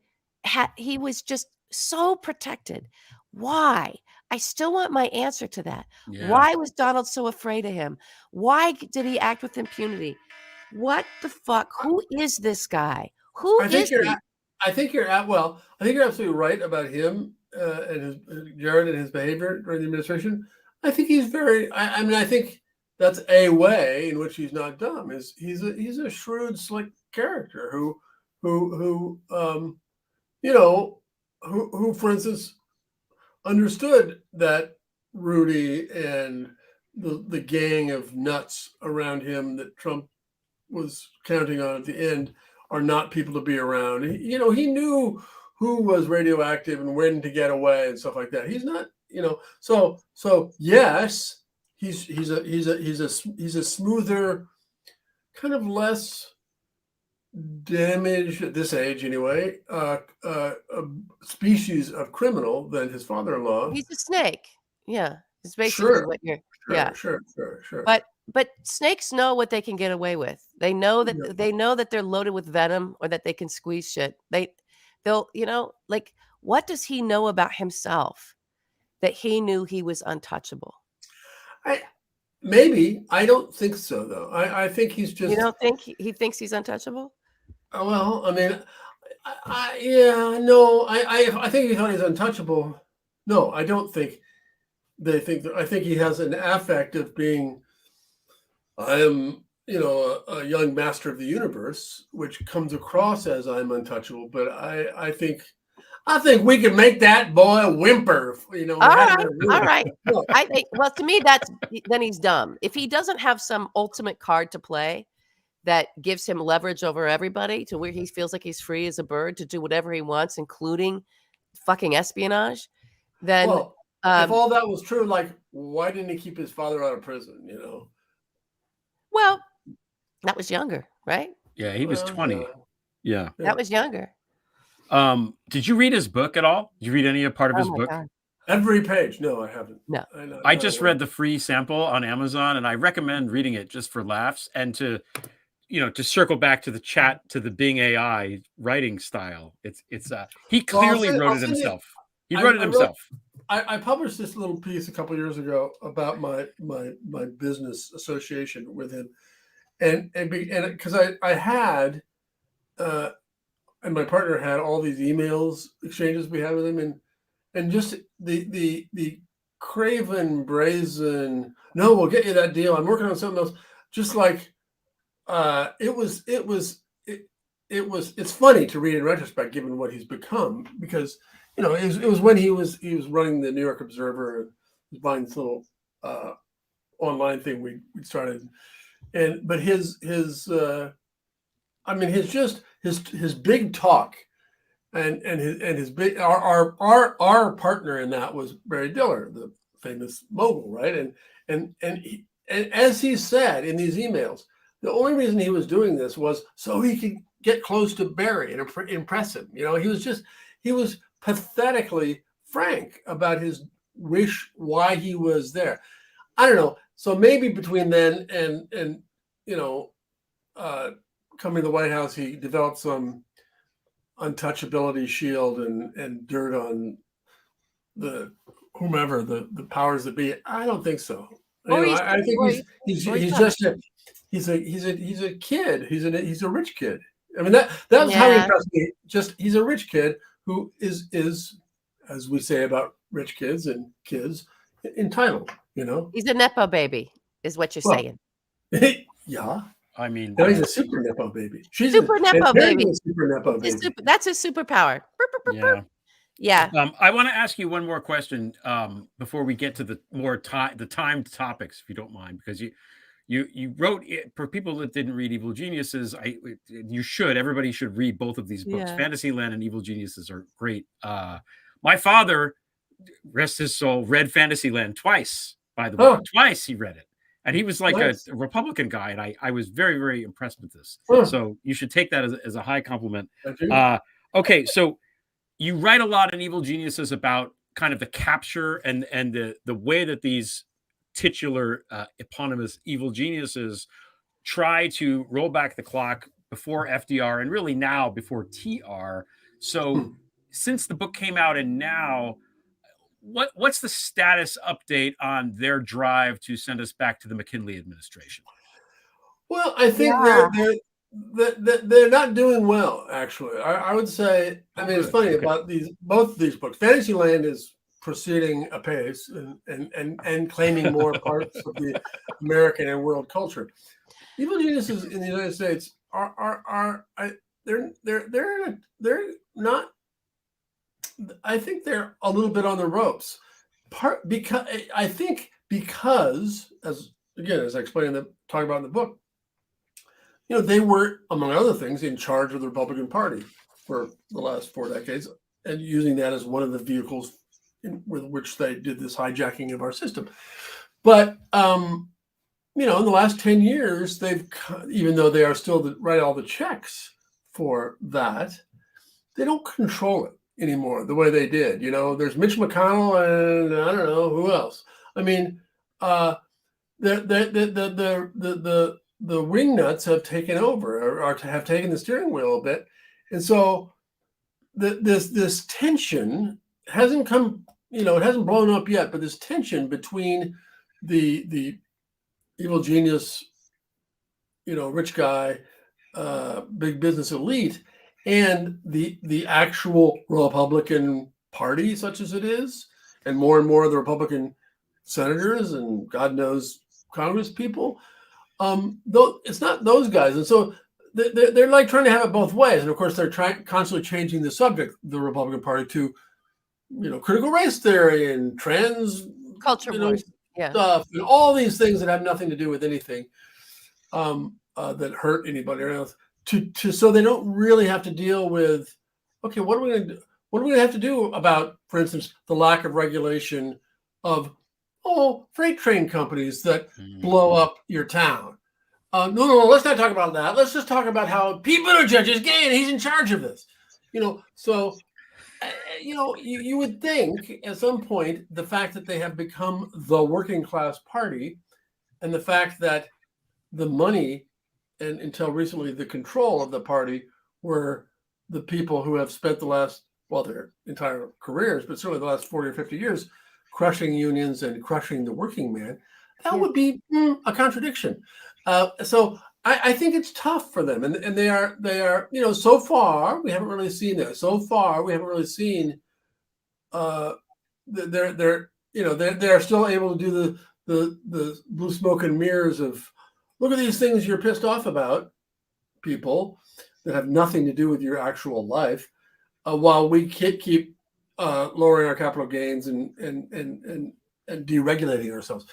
he was just so protected. Why? I still want my answer to that. Yeah. Why was Donald so afraid of him? Why did he act with impunity? What the fuck? Who is this guy? I think you're absolutely right about him and Jared and his behavior during the administration. I think he's I think that's a way in which he's not dumb. He's a shrewd, slick character who for instance, understood that Rudy and the gang of nuts around him that Trump was counting on at the end are not people to be around. He knew who was radioactive and when to get away and stuff like that. He's not, so yes, he's a smoother, kind of less damaged at this age anyway, a species of criminal than his father-in-law. He's a snake. Yeah. It's basically what you're Sure. But snakes know what they can get away with. They know that they're loaded with venom, or that they can squeeze shit. They'll like, what does he know about himself that he knew he was untouchable? maybe. I don't think so, though. I think he's just. You don't think he thinks he's untouchable? Well, I mean, yeah, no, I think he thought he's untouchable. No, I don't think they think that. I think he has an affect of being, I am, a young master of the universe, which comes across as I'm untouchable. But I think we can make that boy whimper. All right. I think. Well, to me, then he's dumb. If he doesn't have some ultimate card to play that gives him leverage over everybody to where he feels like he's free as a bird to do whatever he wants, including fucking espionage, then if all that was true, like, why didn't he keep his father out of prison? Well, that was younger, right? Yeah, he was 20. Yeah. That was younger. Did you read his book at all? Did you read any part of his book? God. Every page? No, I haven't. No. I just read the free sample on Amazon, and I recommend reading it just for laughs and to circle back to the chat, to the Bing AI writing style. He clearly wrote it himself. He wrote it himself. I published this little piece a couple of years ago about my business association with him, and because I had, and my partner had all these emails exchanges we had with him, and just the craven, brazen, no, we'll get you that deal. I'm working on something else. Just like it's funny to read in retrospect, given what he's become, because it was when he was running the New York Observer and was buying this little online thing we started, but his big talk and his big our partner in that was Barry Diller, the famous mogul, right? And as he said in these emails, the only reason he was doing this was so he could get close to Barry and impress him. He was pathetically frank about his wish, why he was there. I don't know. So maybe between then and coming to the White House, he developed some untouchability shield and dirt on the whomever the powers that be. I don't think so. I think he's just he's a kid. He's a rich kid. I mean that's how he impressed me. Just he's a rich kid who is as we say about rich kids and kids, entitled. He's a nepo baby, is what you're saying. Yeah. I mean, no, he's a super nepo baby. She's super nepo baby. Super nepo baby. That's his superpower. Yeah. I want to ask you one more question before we get to the more the timed topics, if you don't mind, because you wrote it for people that didn't read Evil Geniuses. Everybody should read both of these books. Fantasyland and Evil Geniuses are great. My father, rest his soul, read Fantasyland twice, by the way. Twice he read it. And he was like a Republican guy, and I was very, very impressed with this. So you should take that as a high compliment. Okay, so you write a lot in Evil Geniuses about kind of the capture and the way that these titular eponymous evil geniuses try to roll back the clock before FDR and really now before TR. So since the book came out and now, what's the status update on their drive to send us back to the McKinley administration? Well, I think they're not doing well, actually. I would say, it's funny about both of these books. Fantasyland is proceeding apace and claiming more parts of the American and world culture. Evil Geniuses in the United States they're not. I think they're a little bit on the ropes. Because as I explained talk about in the book, they were, among other things, in charge of the Republican Party for the last 4 decades, and using that as one of the vehicles with which they did this hijacking of our system. But in the last 10 years, even though they are still write all the checks for that, they don't control it anymore the way they did. There's Mitch McConnell and I don't know who else. I mean, the wingnuts have taken over or have taken the steering wheel a bit, and so this tension hasn't come. It hasn't blown up yet, but this tension between the evil genius, rich guy, big business elite, and the actual Republican Party, such as it is, and more of the Republican senators and God knows Congress people. Though it's not those guys, and so they're like trying to have it both ways. And of course, they're constantly changing the subject, the Republican Party, to critical race theory and trans Culture wars. Yeah. stuff, and all these things that have nothing to do with anything that hurt anybody else. So they don't really have to deal with, okay, what are we going to do? What are we going to have to do about, for instance, the lack of regulation of freight train companies that blow up your town? No, let's not talk about that. Let's just talk about how Pete Buttigieg is gay and he's in charge of this. So you would think at some point the fact that they have become the working class party, and the fact that the money and until recently the control of the party were the people who have spent their entire careers, but certainly the last 40 or 50 years, crushing unions and crushing the working man, that would be a contradiction. So I think it's tough for them, and they are so far we haven't really seen that. So far we haven't really seen they're still able to do the blue smoke and mirrors of, look at these things you're pissed off about, people that have nothing to do with your actual life, while we keep lowering our capital gains and deregulating ourselves.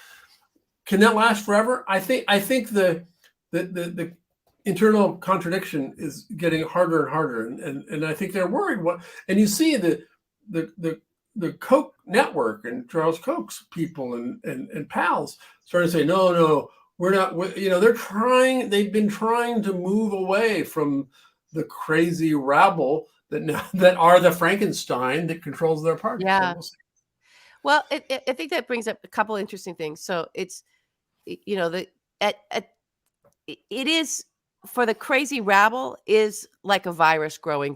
Can that last forever? I think the internal contradiction is getting harder and harder, and I think they're worried. And you see the Koch network and Charles Koch's people and pals starting to say, no, we're not. They've been trying to move away from the crazy rabble that are the Frankenstein that controls their party. Yeah. Well, I think that brings up a couple interesting things. So it's, it is, for the crazy rabble, is like a virus growing,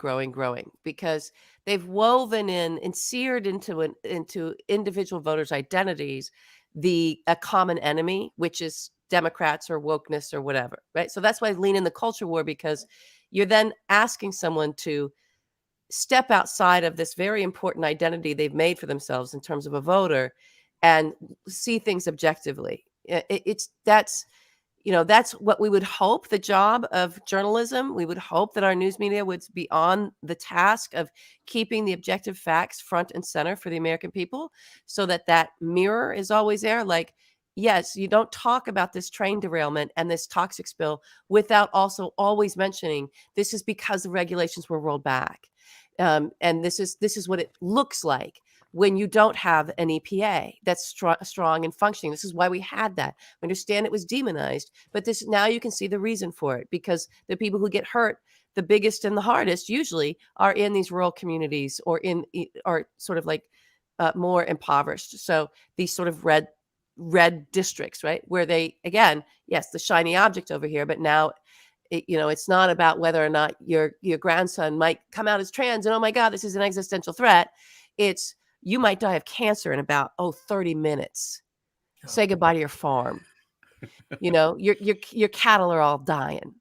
because they've woven in and seared into individual voters' identities a common enemy, which is Democrats or wokeness or whatever, right? So that's why I lean in the culture war, because you're then asking someone to step outside of this very important identity they've made for themselves in terms of a voter and see things objectively. That's what we would hope the job of journalism. We would hope that our news media would be on the task of keeping the objective facts front and center for the American people, so that mirror is always there. Like, yes, you don't talk about this train derailment and this toxic spill without also always mentioning this is because the regulations were rolled back. And this is what it looks like when you don't have an EPA that's strong and functioning. This is why we had that. I understand it was demonized, but now you can see the reason for it, because the people who get hurt the biggest and the hardest usually are in these rural communities or are sort of like more impoverished. So these sort of red districts, right? Where they, again, yes, the shiny object over here, but now it's not about whether or not your grandson might come out as trans and, oh my God, this is an existential threat. It's, you might die of cancer in about 30 minutes. Oh. Say goodbye to your farm. Your cattle are all dying.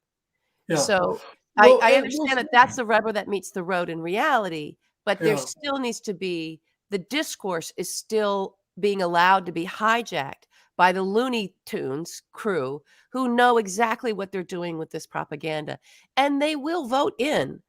Yeah. So I understand that's the rubber that meets the road in reality, but there still needs to be, the discourse is still being allowed to be hijacked by the Looney Tunes crew who know exactly what they're doing with this propaganda. And they will vote in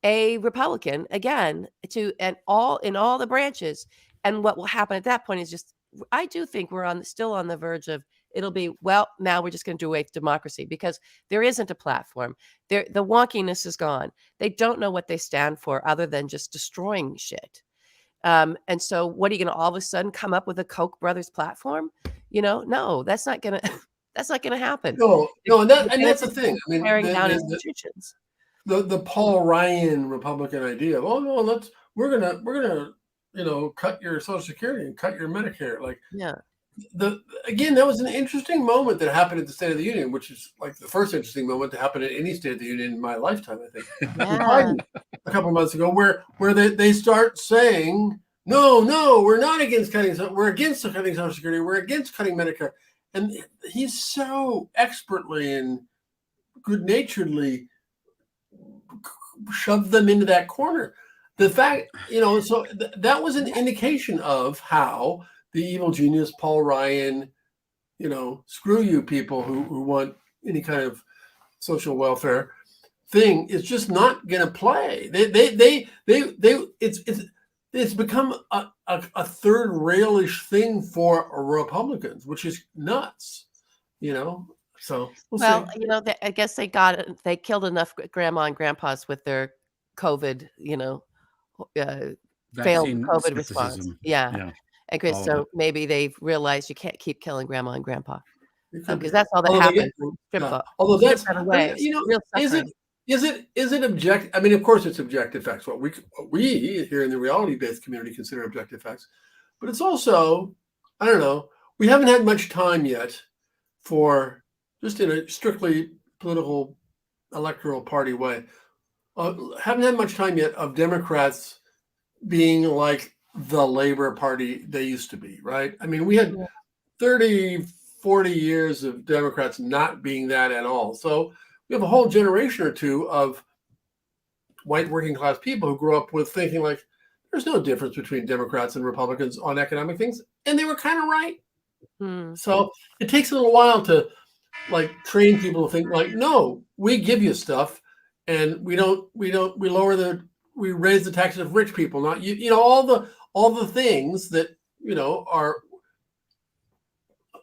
a Republican again in all the branches. And what will happen at that point is just, I do think we're still on the verge of, it'll be, well, now we're just going to do away with democracy, because there isn't a platform. The wonkiness is gone. They don't know what they stand for other than just destroying shit. And so what are you going to all of a sudden come up with a Koch brothers platform? No, that's not going to happen. No, and that's the thing. I mean, tearing down institutions. The Paul Ryan Republican idea of, we're gonna cut your Social Security and cut your Medicare. Like, yeah. Again, that was an interesting moment that happened at the State of the Union, which is like the first interesting moment to happen at any State of the Union in my lifetime, I think. Yeah. A couple of months ago, where they start saying, no, we're not against we're against cutting Social Security, we're against cutting Medicare. and he's so expertly and good-naturedly shoved them into that corner. The fact, so that was an indication of how the evil genius Paul Ryan, screw you people who want any kind of social welfare thing is just not going to play. It's become a third railish thing for Republicans, which is nuts, So we'll see. I guess they killed enough grandma and grandpas with their COVID, failed Vaccine COVID response. skepticism. Yeah. Okay, all of so it. maybe they've realized you can't keep killing grandma and grandpa because that's all that Although happens. when you strip Although that's, that away. Real suffering. is it objective? I mean, of course, it's objective facts. What we here in the reality-based community consider objective facts, but it's also, I don't know. We haven't had much time yet for, just in a strictly political electoral party way, haven't had much time yet of Democrats being like the Labor Party they used to be, right? I mean, we had 30, 40 years of Democrats not being that at all. So we have a whole generation or two of white working class people who grew up with thinking like, there's no difference between Democrats and Republicans on economic things. And they were kind of right. So it takes a little while to train people to think like, no, we give you stuff and we raise the taxes of rich people, not all the things that, are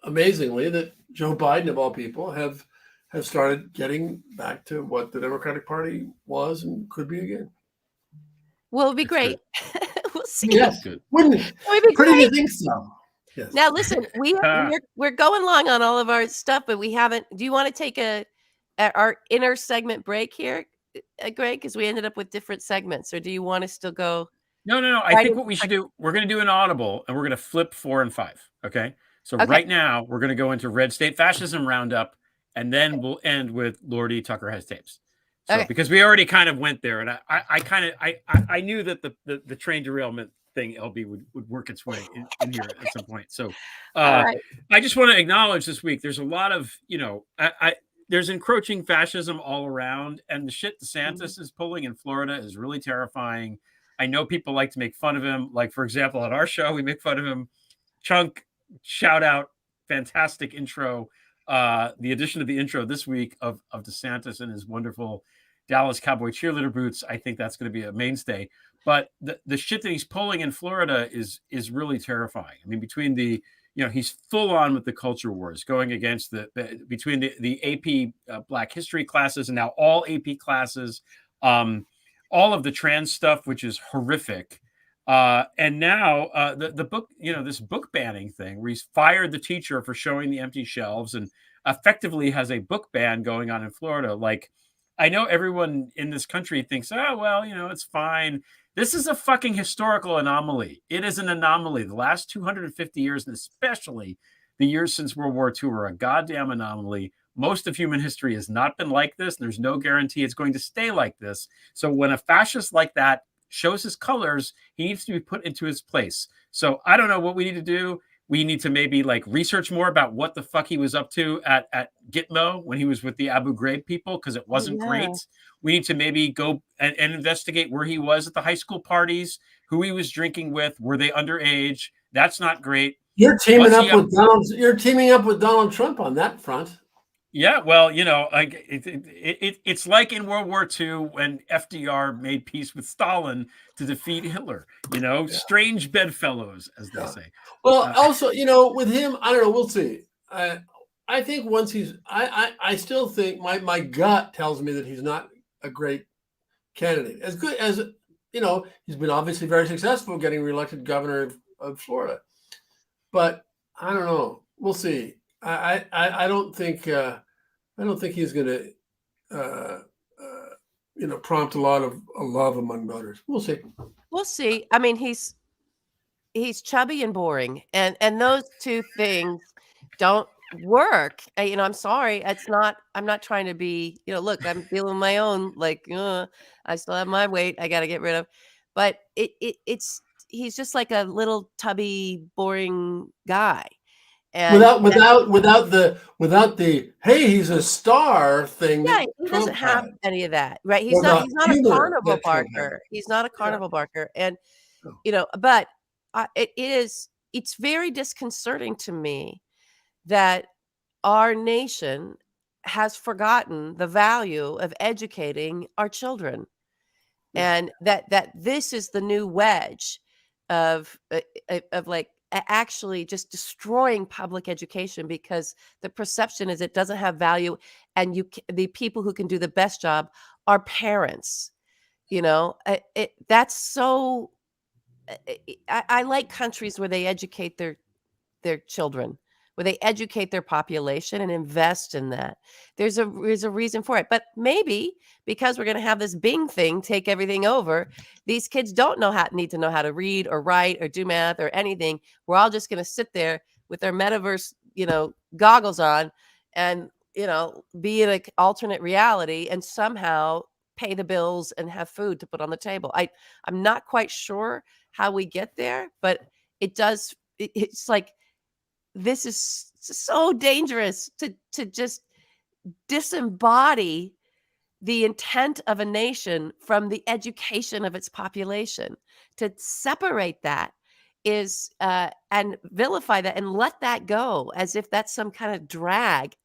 amazingly that Joe Biden of all people have started getting back to what the Democratic Party was and could be again. Well, it'd be great. We'll see. Yes, good. Wouldn't it? Pretty to think so. Yes. Now, listen, we're going long on all of our stuff, but we haven't. Do you want to take our inner segment break here, Greg? Because we ended up with different segments, or do you want to still go? No. I think what we should do, we're going to do an audible, and we're going to flip 4 and 5. Okay. So right now we're going to go into Red State Fascism Roundup, and then we'll end with Lordy Tucker Has Tapes. So because we already kind of went there, and I knew that the train derailment thing, LB, would work its way in here at some point. So I just want to acknowledge this week there's a lot of, there's encroaching fascism all around, and the shit DeSantis is pulling in Florida is really terrifying. I know people like to make fun of him. Like, for example, on our show, we make fun of him. Chunk, shout out, fantastic intro. The addition of the intro this week of DeSantis and his wonderful Dallas Cowboy cheerleader boots, I think that's going to be a mainstay. But the shit that he's pulling in Florida is really terrifying. I mean, between he's full on with the culture wars, going against between the AP Black History classes and now all AP classes, all of the trans stuff, which is horrific. And now the book, this book banning thing where he's fired the teacher for showing the empty shelves and effectively has a book ban going on in Florida. Like, I know everyone in this country thinks, oh, well, it's fine. This is a fucking historical anomaly. It is an anomaly. The last 250 years, and especially the years since World War II, are a goddamn anomaly. Most of human history has not been like this. There's no guarantee it's going to stay like this. So when a fascist like that shows his colors, he needs to be put into his place. So I don't know what we need to do. We need to maybe research more about what the fuck he was up to at Gitmo when he was with the Abu Ghraib people, because it wasn't great. We need to maybe go and investigate where he was at the high school parties, who he was drinking with. Were they underage? That's not great. You're teaming up with Donald Trump on that front. Yeah, well, it's like in World War II when FDR made peace with Stalin to defeat Hitler. Strange bedfellows, as they say. Well, also, with him, I don't know. We'll see. I think once I still think my gut tells me that he's not a great candidate. As good as he's been obviously very successful getting reelected governor of Florida, but I don't know. We'll see. I don't think he's going to prompt a lot of love among voters. We'll see. We'll see. I mean, he's chubby and boring, and those two things don't work. I'm sorry. I'm not trying to be. Look, I'm feeling my own. I still have my weight. I got to get rid of. But he's just like a little tubby, boring guy. And without the hey, he's a star thing yeah, that he Trump doesn't have had, any of that, right? or the He's not a humor carnival that Trump had. barker. He's not a Yeah. carnival barker. And No. but it's very disconcerting to me that our nation has forgotten the value of educating our children, Yeah. and that this is the new wedge of like actually just destroying public education, because the perception is it doesn't have value, and the people who can do the best job are parents. That's so. I like countries where they educate their children, where they educate their population and invest in that. There's a reason for it. But maybe because we're going to have this Bing thing take everything over, these kids don't need to know how to read or write or do math or anything. We're all just going to sit there with their metaverse, goggles on, and be in an alternate reality and somehow pay the bills and have food to put on the table. I'm not quite sure how we get there, but it's like, this is so dangerous to just disembody the intent of a nation from the education of its population. To separate that is and vilify that and let that go as if that's some kind of drag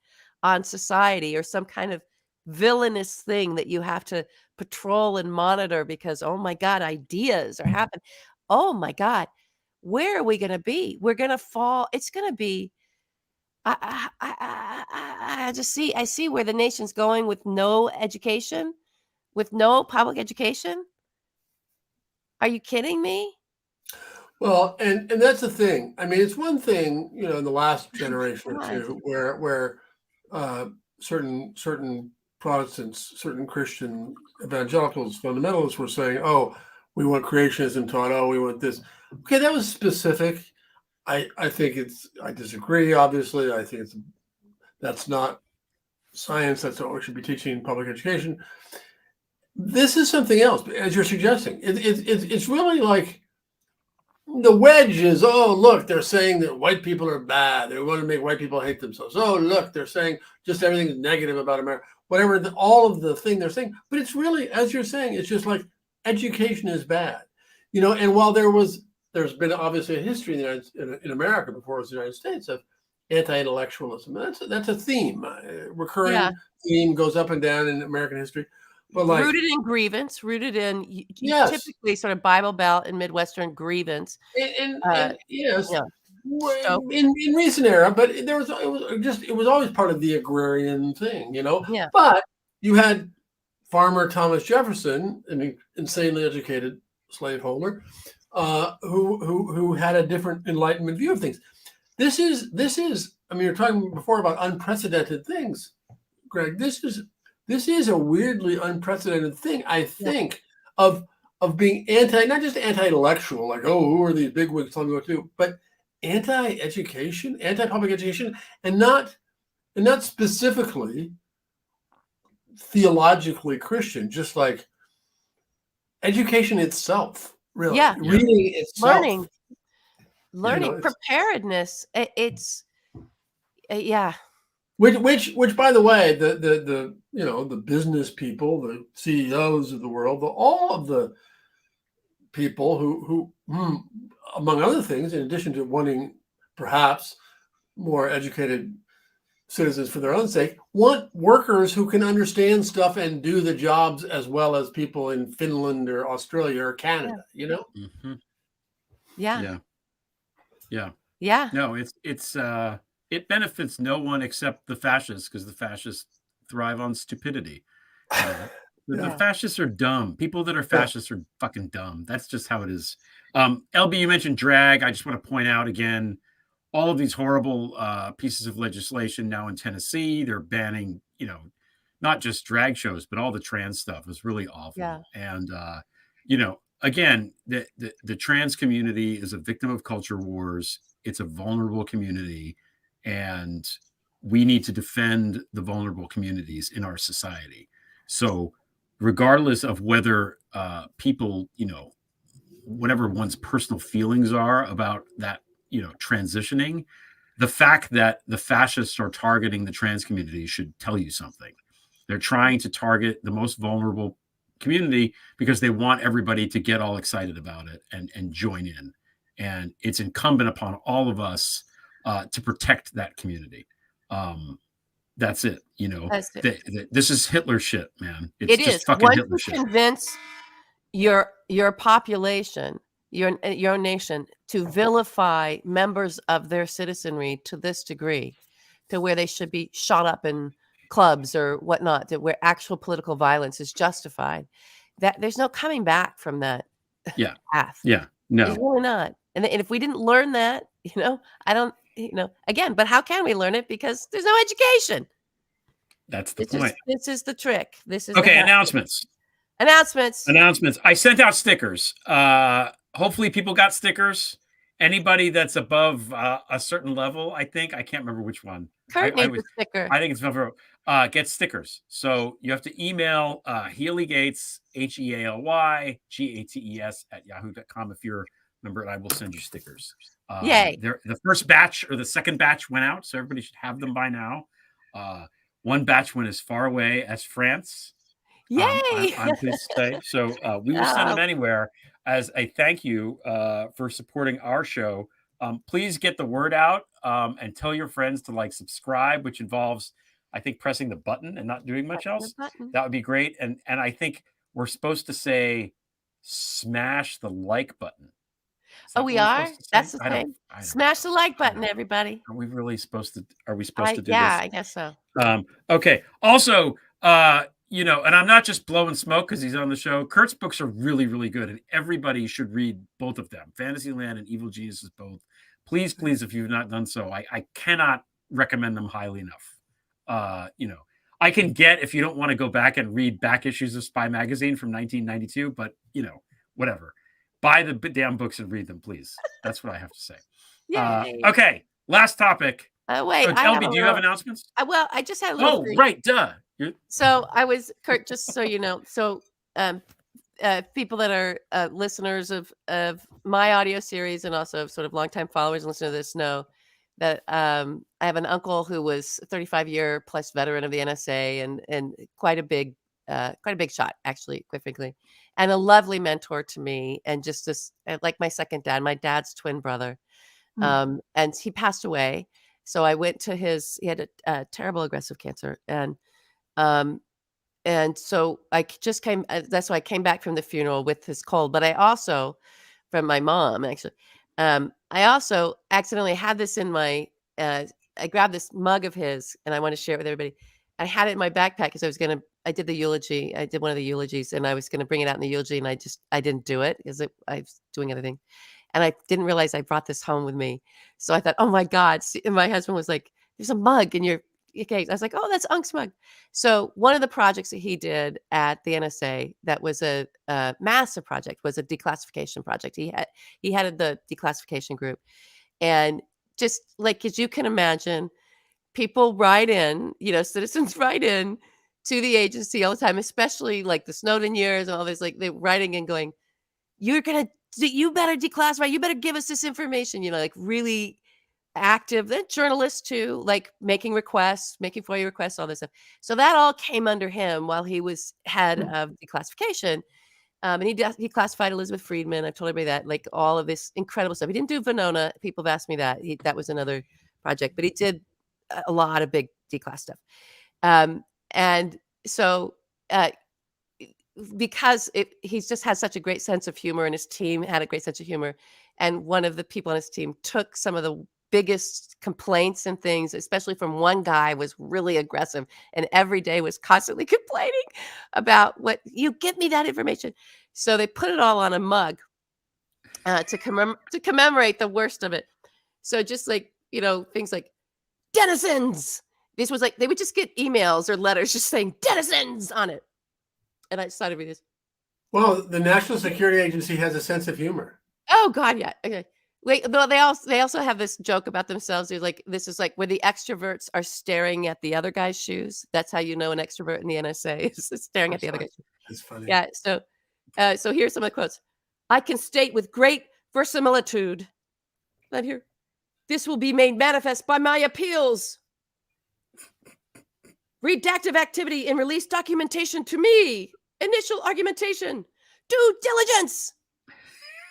on society, or some kind of villainous thing that you have to patrol and monitor because, oh my God, ideas are happening. Oh my God, where are we going to be? We're going to fall. It's going to be. I see where the nation's going with no education, with no public education. Are you kidding me? Well, and that's the thing. I mean, it's one thing, in the last generation or God. two, where certain Protestants, certain Christian evangelicals, fundamentalists were saying, "Oh, we want creationism taught. Oh, we want this." Okay, that was specific. I think I disagree. Obviously, I think that's not science. That's not what we should be teaching in public education. This is something else, as you're suggesting. It's really like, the wedge is, oh, look, they're saying that white people are bad. They want to make white people hate themselves. Oh, look, they're saying just everything is negative about America. Whatever, all of the thing they're saying. But it's really, as you're saying, it's just like education is bad. And while there's been obviously a history in America before it was the United States of anti-intellectualism. That's a theme, recurring theme, goes up and down in American history. But rooted in grievance, rooted in yes, typically sort of Bible Belt and Midwestern grievance. and yes, Yeah. in recent era, but it was always part of the agrarian thing, Yeah. But you had Farmer Thomas Jefferson, an insanely educated slaveholder, who had a different Enlightenment view of things. This is. I mean, you're talking before about unprecedented things, Greg. This is a weirdly unprecedented thing, I think, of being not just anti-intellectual, like, oh, who are these bigwigs telling me what to do, but anti-education, anti-public education, and not specifically theologically Christian, just like education itself, really. Yeah. Reading itself. Learning, preparedness. It's yeah. Which, by the way, the business people, the CEOs of the world, all of the people who, among other things, in addition to wanting perhaps more educated citizens for their own sake, want workers who can understand stuff and do the jobs as well as people in Finland or Australia or Canada. Mm-hmm. Yeah. No, it benefits no one except the fascists, because the fascists thrive on stupidity. The fascists are dumb. People that are fascists are fucking dumb. That's just how it is. LB, you mentioned drag. I just want to point out again, all of these horrible pieces of legislation now in Tennessee. They're banning, not just drag shows, but all the trans stuff is really awful. Yeah. And, again, the trans community is a victim of culture wars. It's a vulnerable community, and we need to defend the vulnerable communities in our society. So regardless of whether people, whatever one's personal feelings are about that, transitioning, the fact that the fascists are targeting the trans community should tell you something. They're trying to target the most vulnerable community because they want everybody to get all excited about it and join in. And it's incumbent upon all of us to protect that community. That's it. You know, this is Hitler shit, man. It's just fucking Once Hitler you shit. convince your population, your nation, to vilify members of their citizenry to this degree, to where they should be shot up in clubs or whatnot, that where actual political violence is justified, that there's no coming back from that path. Yeah. No. There's really not. And if we didn't learn that, I don't, again, but how can we learn it? Because there's no education. That's the point. This is the trick. This is okay. Announcements. I sent out stickers. Hopefully people got stickers. Anybody that's above a certain level, I can't remember which one. Kurt needs a sticker. I think it's get stickers. So you have to email Healy Gates, HEALYGATES @yahoo.com if you're a member, and I will send you stickers. Yay! The first batch or the second batch went out, so everybody should have them by now. One batch went as far away as France. Yay! I'm pleased to say. So we will send them anywhere as a thank you for supporting our show. Please get the word out and tell your friends to subscribe, which involves, I think, pressing the button and not doing much else. That would be great. And I think we're supposed to say smash the like button. Oh, we are? That's the thing. Smash the like button, everybody. Are we really supposed to? Are we supposed to do this? Yeah, I guess so. Okay. Also, and I'm not just blowing smoke because he's on the show. Kurt's books are really, really good, and everybody should read both of them, Fantasyland and Evil Geniuses both. Please, if you've not done so, I cannot recommend them highly enough. I can get if you don't want to go back and read back issues of Spy Magazine from 1992, but whatever. Buy the damn books and read them, please. That's what I have to say. Okay, last topic. Wait, LB, do you have announcements? Well, I just had a little. Oh, right, duh. So I was, Kurt, just so you know, people that are listeners of my audio series and also sort of longtime followers and listeners to this know that I have an uncle who was a 35-year plus veteran of the NSA and quite a big shot, actually, quite frankly, and a lovely mentor to me, and just this, like my second dad, my dad's twin brother, and he passed away. So I went to he had a terrible aggressive cancer, and so I just came. That's why I came back from the funeral with his cold. But I also, from my mom, actually, I also accidentally had this in my. I grabbed this mug of his, and I want to share it with everybody. I had it in my backpack because I did the eulogy. I did one of the eulogies, and I was going to bring it out in the eulogy, and I didn't do it because I was doing other things. And I didn't realize I brought this home with me. So I thought, oh my God. And my husband was like, there's a mug in your case. I was like, oh, that's Unk's mug. So one of the projects that he did at the NSA that was a massive project was a declassification project. He headed the declassification group. And just as you can imagine, people write in, citizens write in to the agency all the time, especially the Snowden years and all this, they're writing and going, you better declassify, you better give us this information, really active. Then journalists too, making requests, making FOIA requests, all this stuff. So that all came under him while he was head of declassification. And he declassified Elizabeth Friedman. I've told everybody that, all of this incredible stuff. He didn't do Venona. People have asked me that. That was another project, but he did a lot of big declass stuff. And so because he just has such a great sense of humor, and his team had a great sense of humor. And one of the people on his team took some of the biggest complaints and things, especially from one guy, was really aggressive and every day was constantly complaining about what you give me that information. So they put it all on a mug to commemorate the worst of it. So just things like denizens. This was they would just get emails or letters just saying denizens on it. And I decided to read this. Well, the National Security Agency has a sense of humor. Oh God, yeah. Okay. Though they also have this joke about themselves. They're this is where the extroverts are staring at the other guy's shoes. That's how you know an extrovert in the NSA is staring at the other guy's shoes. That's funny. Yeah. So here's some of the quotes. I can state with great verisimilitude that here This will be made manifest by my appeals. Redactive activity in release documentation to me. Initial argumentation. Due diligence.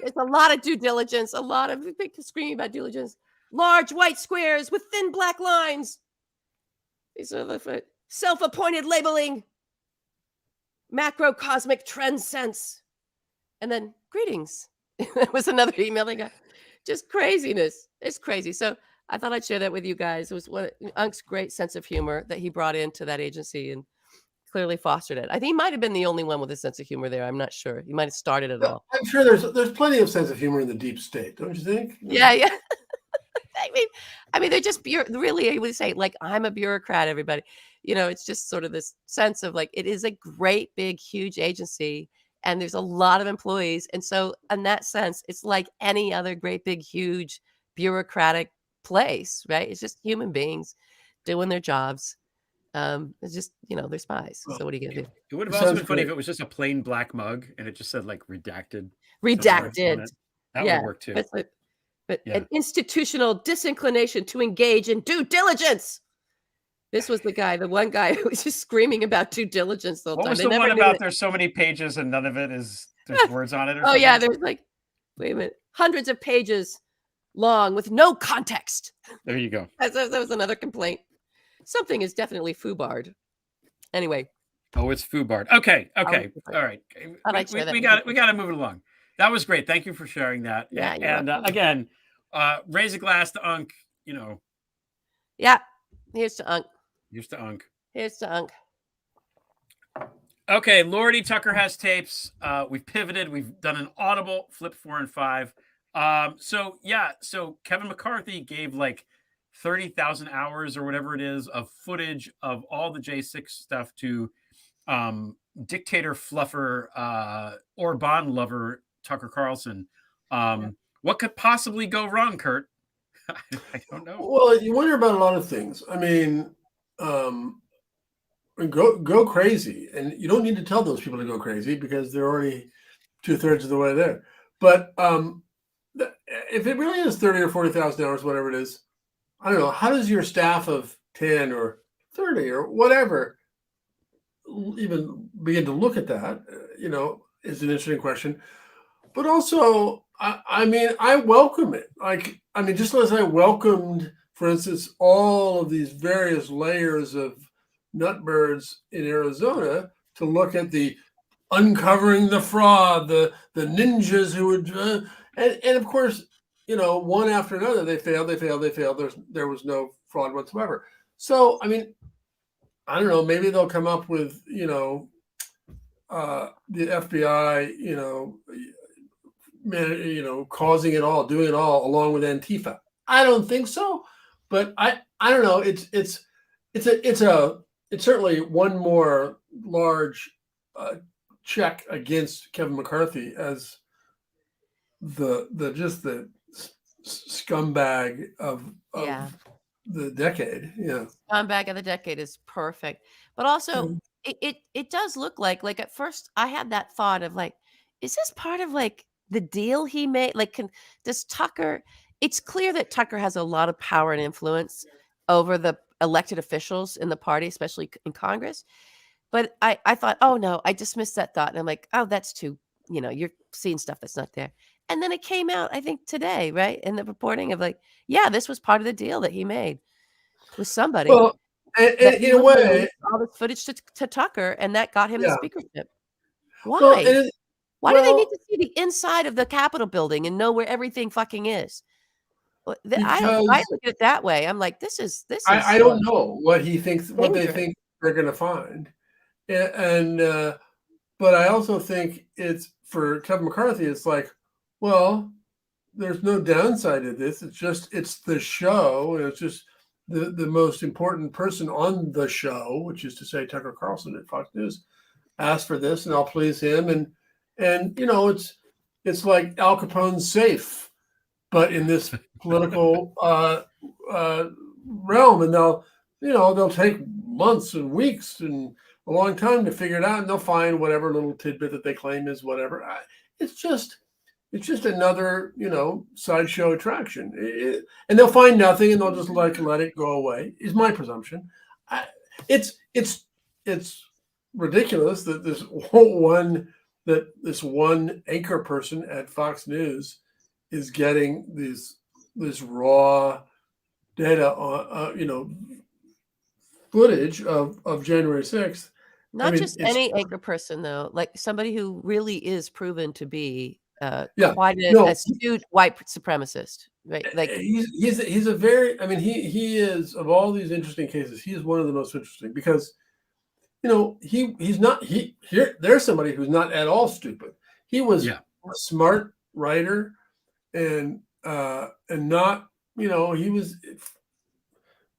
There's a lot of due diligence. A lot of screaming about diligence. Large white squares with thin black lines. These are the self-appointed labeling. Macrocosmic trend sense. And then greetings. That was another email they got. Just craziness. It's crazy. So I thought I'd share that with you guys. It was Unk's great sense of humor that he brought into that agency and clearly fostered it. I think he might have been the only one with a sense of humor there. I'm not sure. He might have started it all. I'm sure there's plenty of sense of humor in the deep state, don't you think? Yeah. I mean, they're just really, I would say, like, I'm a bureaucrat, everybody. It's just sort of this sense of like, it is a great, big, huge agency, and there's a lot of employees. And so in that sense, it's like any other great, big, huge bureaucratic place, right? It's just human beings doing their jobs. It's just, they're spies. So what are you going to do? It would have also been funny if it was just a plain black mug and it just said like redacted. Redacted. That would work too. But an institutional disinclination to engage in due diligence. This was the one guy who was just screaming about due diligence the whole time. What was the one about there's so many pages and none of it there's words on it? Or something? Yeah, there's like, wait a minute, hundreds of pages long with no context. There you go. That was another complaint. Something is definitely foobarred. Anyway. Oh, it's foobarred. Okay. All right. We got to move it along. That was great. Thank you for sharing that. Yeah. And again, raise a glass to Unk. Yeah. Here's to Unk. Here's to Unk. Here's to Unk. Okay, Lordy Tucker has tapes. We've pivoted. We've done an audible flip 4 and 5. So Kevin McCarthy gave like 30,000 hours or whatever it is of footage of all the J6 stuff to dictator fluffer Orban lover Tucker Carlson. What could possibly go wrong, Kurt? I don't know. Well, you wonder about a lot of things. I mean, go crazy, and you don't need to tell those people to go crazy because they're already 2/3 of the way there. But if it really is 30 or 40,000 hours, whatever it is, I don't know. How does your staff of 10 or 30 or whatever even begin to look at that? Is an interesting question. But also, I mean, I welcome it. Just as I welcomed, for instance, all of these various layers of nutbirds in Arizona to look at the uncovering the fraud, the ninjas who would, and of course, one after another, they failed. There was no fraud whatsoever. So, I mean, I don't know, maybe they'll come up with, the FBI, causing it all, doing it all along with Antifa. I don't think so, but I don't know. It's certainly one more large check against Kevin McCarthy as the scumbag of the decade. Yeah, scumbag of the decade is perfect, but also it does look like at first I had that thought of like, is this part of like the deal he made? Like, does Tucker? It's clear that Tucker has a lot of power and influence over the elected officials in the party, especially in Congress. But I thought, oh no, I dismissed that thought. And I'm like, oh, that's too, you're seeing stuff that's not there. And then it came out, I think today, right? In the reporting of like, yeah, this was part of the deal that he made with somebody. Well, and in a way, all this footage to Tucker, and that got him the speakership. Why? Well, Why do they need to see the inside of the Capitol building and know where everything fucking is? I look at it that way. I'm like, this is. I don't know what he thinks, what they think they're going to find, and but I also think it's for Kevin McCarthy. It's like, well, there's no downside to this. It's the show, and it's just the most important person on the show, which is to say Tucker Carlson at Fox News, asked for this, and I'll please him, and it's like Al Capone's safe, but in this political realm, and they'll take months and weeks and a long time to figure it out, and they'll find whatever little tidbit that they claim is whatever. It's just It's just another, sideshow attraction. And they'll find nothing, and they'll just let it go away. Is my presumption. It's ridiculous that this one anchor person at Fox News is getting this raw data on footage of January 6th. Not just any anchor person, though, like somebody who really is proven to be quite an astute white supremacist, right? Like he's a very, he is, of all these interesting cases, he is one of the most interesting because there's somebody who's not at all stupid. He was a smart writer and not, he was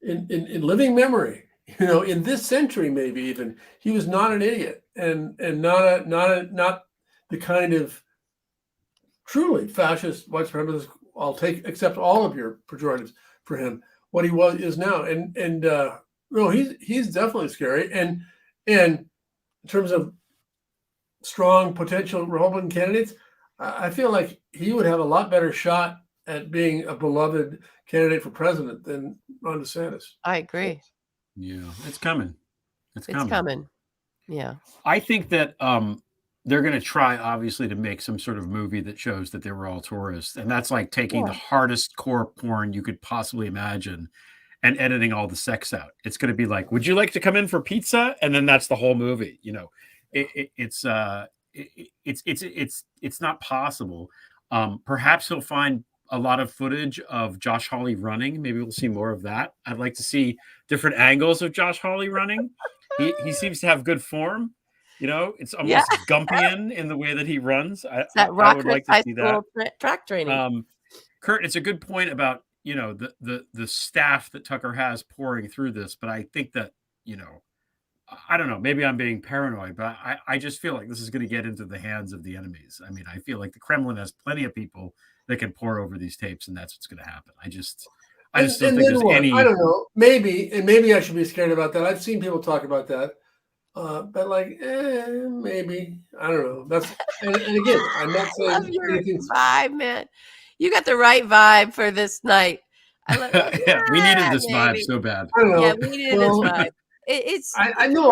in living memory. In this century, maybe even, he was not an idiot and not the kind of truly fascist white supremacist. I'll accept all of your pejoratives for him. What he is now, and he's definitely scary. And in terms of strong potential Republican candidates, I feel like he would have a lot better shot at being a beloved candidate for president than Ron DeSantis. I agree. Yeah, it's coming. It's coming. Yeah. I think that they're going to try, obviously, to make some sort of movie that shows that they were all tourists. And that's like taking the hardest core porn you could possibly imagine and editing all the sex out. It's going to be like, would you like to come in for pizza? And then that's the whole movie. It's not possible. Perhaps he'll find a lot of footage of Josh Hawley running. Maybe we'll see more of that. I'd like to see different angles of Josh Hawley running. He seems to have good form. It's almost Gumpian in the way that he runs. I would like to see that. Track training. Kurt, it's a good point about, the staff that Tucker has pouring through this. But I think that, I don't know, maybe I'm being paranoid, but I just feel like this is going to get into the hands of the enemies. I feel like the Kremlin has plenty of people that can pour over these tapes, and that's what's going to happen. I just don't think there's any. I don't know. Maybe I should be scared about that. I've seen people talk about that, but maybe I don't know. That's and again, I'm not saying anything. Vibe, man. You got the right vibe for this night. We needed this vibe so bad. I don't know. Yeah, we needed this vibe. I know.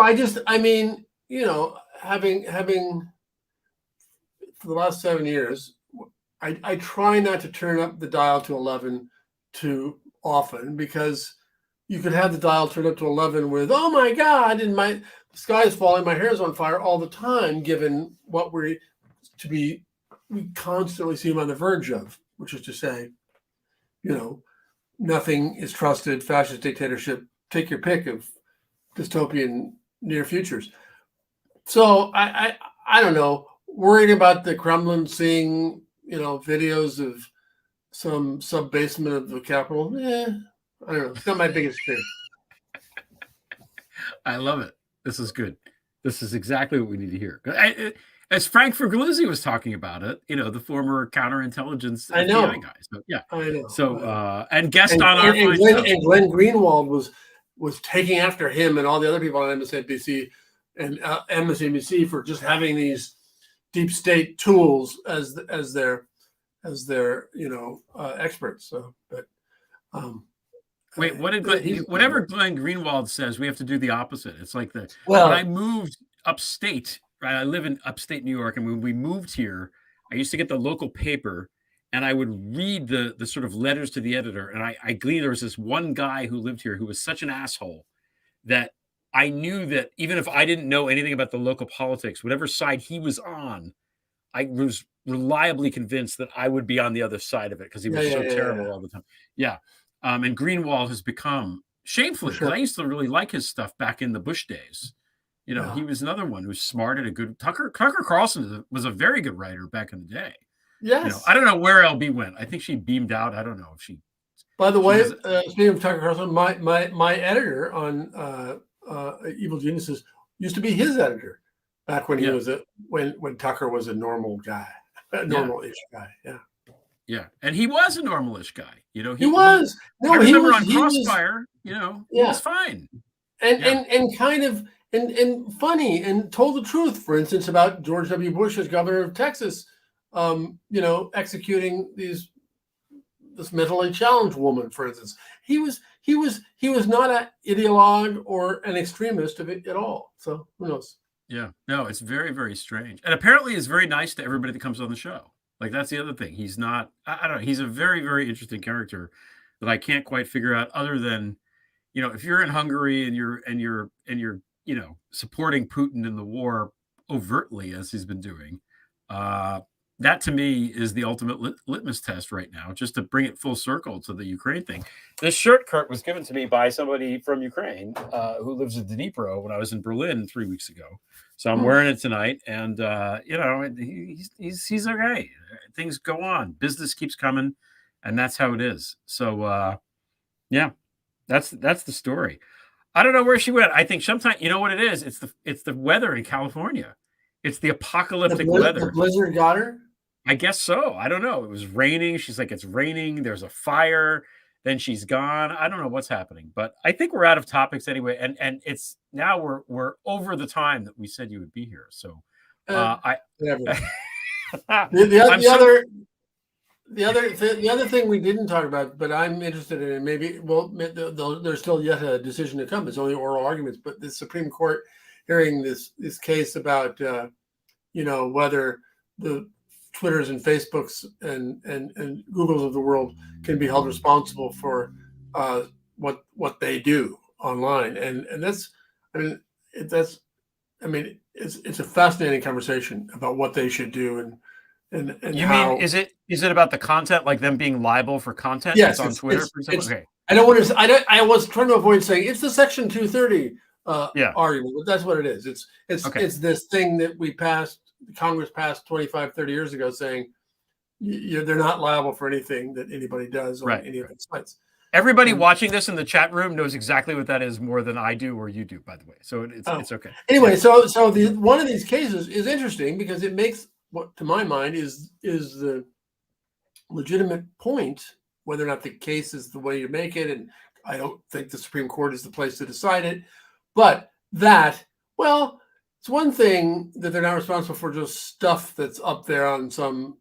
Having for the last 7 years, I try not to turn up the dial to 11 too often because you could have the dial turned up to 11 with, oh my God, and the sky is falling, my hair is on fire all the time, given what we constantly seem on the verge of, which is to say, nothing is trusted, fascist dictatorship, take your pick of dystopian near futures. So I don't know, worried about the Kremlin seeing videos of some sub-basement of the Capitol. I don't know. It's not my biggest fear. I love it. This is good. This is exactly what we need to hear. As Frank Fergluzzi was talking about it, the former counterintelligence FBI guy. So, yeah. I know. So, and guest on our and Glenn Greenwald was taking after him and all the other people on MSNBC and MSNBC for just having these deep state tools as their experts. So, but wait, whatever Glenn Greenwald says, we have to do the opposite. It's like when I moved upstate, right? I live in upstate New York, and when we moved here, I used to get the local paper, and I would read the sort of letters to the editor, and I gleaned there was this one guy who lived here who was such an asshole that I knew that even if I didn't know anything about the local politics, whatever side he was on, I was reliably convinced that I would be on the other side of it because he was so terrible all the time. Yeah. And Greenwald has become, shamefully, because I used to really like his stuff back in the Bush days. He was another one who's smart and a good Tucker Carlson was a very good writer back in the day. Yes. I don't know where LB went. I think she beamed out. I don't know if she. By the way, speaking of Tucker Carlson, my editor on Evil Geniuses used to be his editor back when he was when Tucker was a normal guy, a normal-ish guy. Yeah. Yeah, and he was a normal-ish guy. He was. I remember on Crossfire. He was fine. And kind of and funny and told the truth. For instance, about George W. Bush as governor of Texas executing this mentally challenged woman, for instance. He was not an ideologue or an extremist of it at all. So who knows? Yeah, no, it's very, very strange. And apparently he's very nice to everybody that comes on the show. Like, that's the other thing. He's not, I don't know, he's a very, very interesting character that I can't quite figure out, other than, if you're in Hungary and you're supporting Putin in the war overtly, as he's been doing, that to me is the ultimate litmus test right now, just to bring it full circle to the Ukraine thing. This shirt, Kurt, was given to me by somebody from Ukraine who lives in Dnipro when I was in Berlin 3 weeks ago. So I'm wearing it tonight, and he's okay. Things go on. Business keeps coming, and that's how it is. So yeah, that's the story. I don't know where she went. I think sometimes, you know what it is? It's the weather in California. It's the apocalyptic weather. The blizzard got her? I guess so. I don't know. It was raining. She's like, it's raining. There's a fire. Then she's gone. I don't know what's happening, but I think we're out of topics anyway. And it's now we're over the time that we said you would be here. So the other thing we didn't talk about, but I'm interested in, and maybe there's still yet a decision to come. It's only oral arguments, but the Supreme Court hearing this case about whether the Twitters and Facebooks and Googles of the world can be held responsible for what they do online, and it's a fascinating conversation about what they should do and you how, mean is it about the content, like them being liable for content? Yes, that's on Twitter, for example? Okay. I was trying to avoid saying it's the Section 230 argument, but that's what it is. It's this thing that Congress passed 25, 30 years ago, saying they're not liable for anything that anybody does on any of its sites. Everybody watching this in the chat room knows exactly what that is more than I do or you do, by the way. So it's okay. Anyway, so one of these cases is interesting because it makes what, to my mind, is the legitimate point, whether or not the case is the way you make it, and I don't think the Supreme Court is the place to decide it, but it's one thing that they're not responsible for just stuff that's up there on some,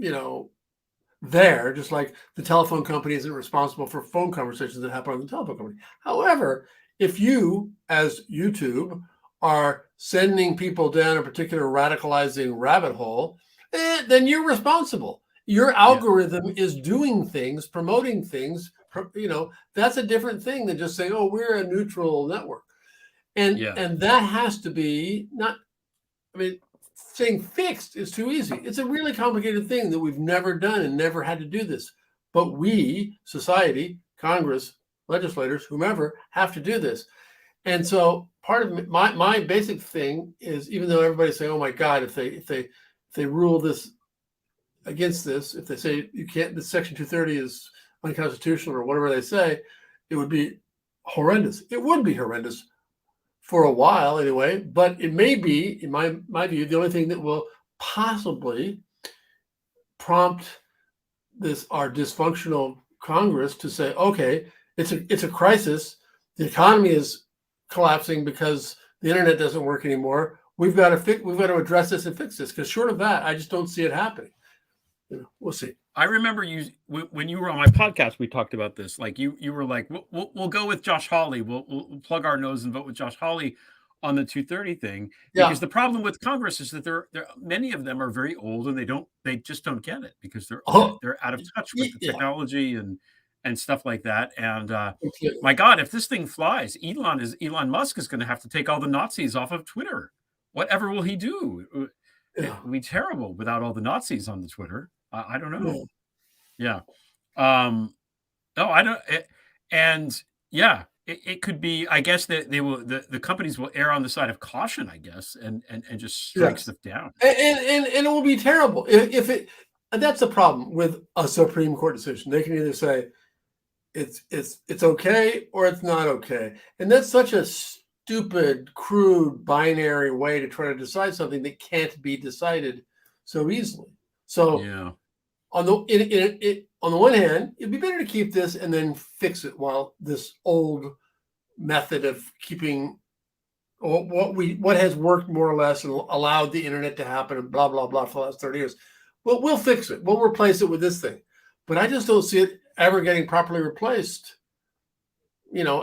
just like the telephone company isn't responsible for phone conversations that happen on the telephone company. However, if you, as YouTube, are sending people down a particular radicalizing rabbit hole, then you're responsible. Your algorithm is doing things, promoting things, that's a different thing than just saying, oh, we're a neutral network. And that has to be saying fixed is too easy. It's a really complicated thing that we've never done and never had to do this. But we, society, Congress, legislators, whomever, have to do this. And so part of my basic thing is, even though everybody's saying, oh my God, if they rule this against this, if they say you can't, the Section 230 is unconstitutional or whatever they say, it would be horrendous. It would be horrendous for a while anyway, but it may be, in my view, the only thing that will possibly prompt our dysfunctional Congress to say, okay, it's a crisis. The economy is collapsing because the internet doesn't work anymore. We've got to address this and fix this, because short of that, I just don't see it happening. We'll see. I remember you when you were on my podcast, we talked about this. Like you were like, we'll go with Josh Hawley. We'll plug our nose and vote with Josh Hawley on the 230 thing. Because the problem with Congress is that there many of them are very old and they just don't get it because they're out of touch with the technology and stuff like that. And my God, if this thing flies, Elon Musk is going to have to take all the Nazis off of Twitter. Whatever will he do? It will be terrible without all the Nazis on the Twitter. I don't know. Yeah. No, I don't. It could be, I guess that the companies will err on the side of caution, I guess, and just strike stuff down. And it will be terrible if it. And that's the problem with a Supreme Court decision. They can either say it's okay or it's not okay, and that's such a stupid, crude, binary way to try to decide something that can't be decided so easily. So on the one hand, it'd be better to keep this and then fix it, while this old method of keeping what has worked more or less and allowed the internet to happen and blah blah blah for the last 30 years. Well, we'll fix it. We'll replace it with this thing. But I just don't see it ever getting properly replaced,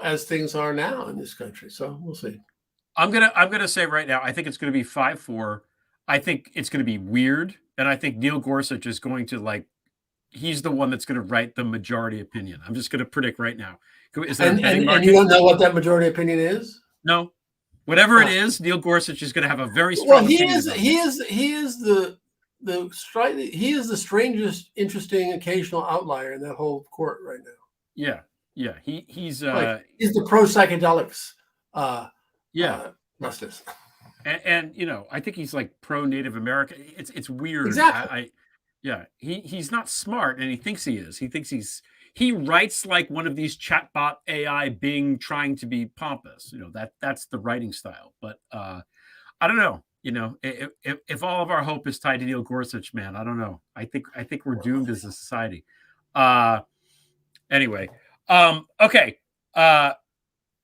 as things are now in this country. So we'll see. I'm gonna say right now, I think it's gonna be 5-4. I think it's gonna be weird, and I think Neil Gorsuch is going to he's the one that's gonna write the majority opinion. I'm just gonna predict right now. Is there a betting market? And you don't know what that majority opinion is? No. Whatever it is, Neil Gorsuch is gonna have a very strong opinion. He is the strangest, interesting, occasional outlier in that whole court right now. Yeah. He's the pro psychedelics. Justice. And I think he's pro Native American. It's weird. Exactly. He's not smart, and he thinks he is. He writes like one of these chatbot AI Bing trying to be pompous. That's the writing style. But I don't know. If all of our hope is tied to Neil Gorsuch, man, I don't know. I think we're doomed as a society. Anyway. Okay.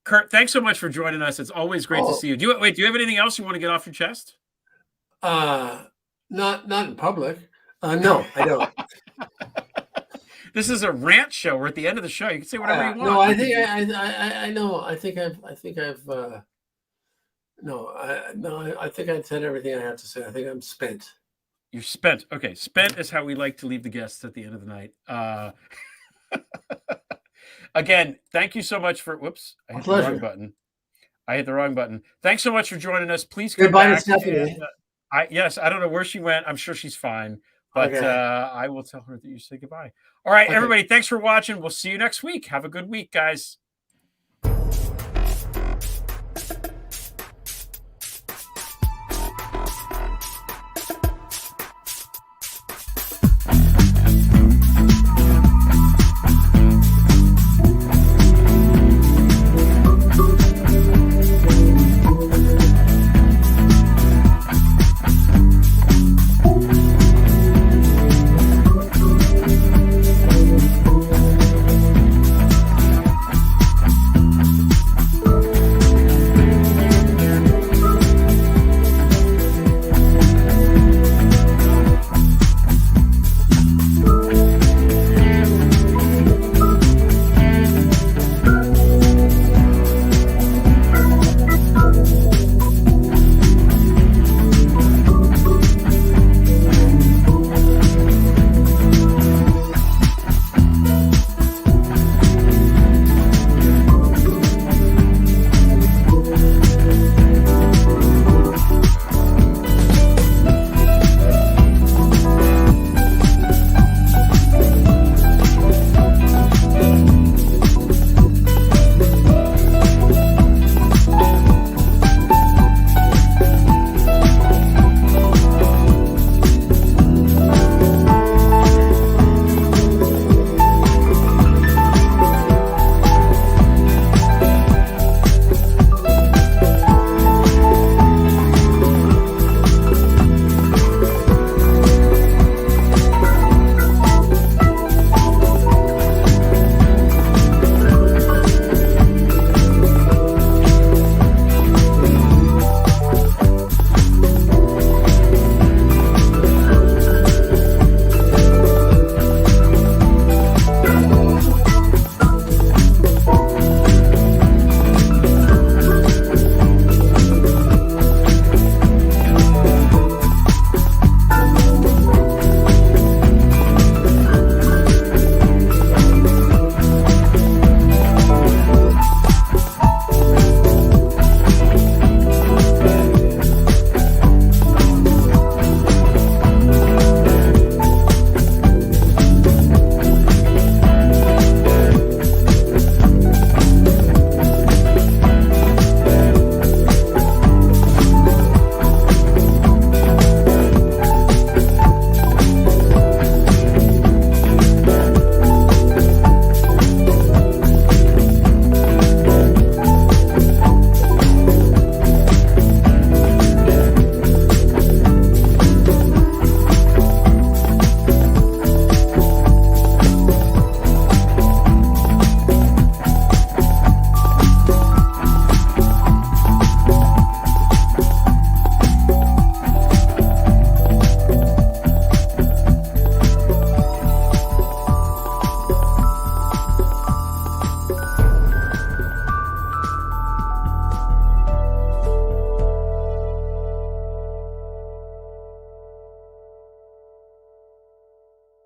Kurt, thanks so much for joining us. It's always great to see you. Do you have anything else you want to get off your chest? Not in public. No, I don't. This is a rant show. We're at the end of the show. You can say whatever you want. No, I think I know. I think I've said everything I have to say. I think I'm spent. You're spent. Okay. Spent is how we like to leave the guests at the end of the night. Again, thank you so much for. Whoops, I hit the wrong button. Thanks so much for joining us. Please come back. Yes, I don't know where she went. I'm sure she's fine, but okay. I will tell her that you say goodbye. All right, everybody. Thanks for watching. We'll see you next week. Have a good week, guys.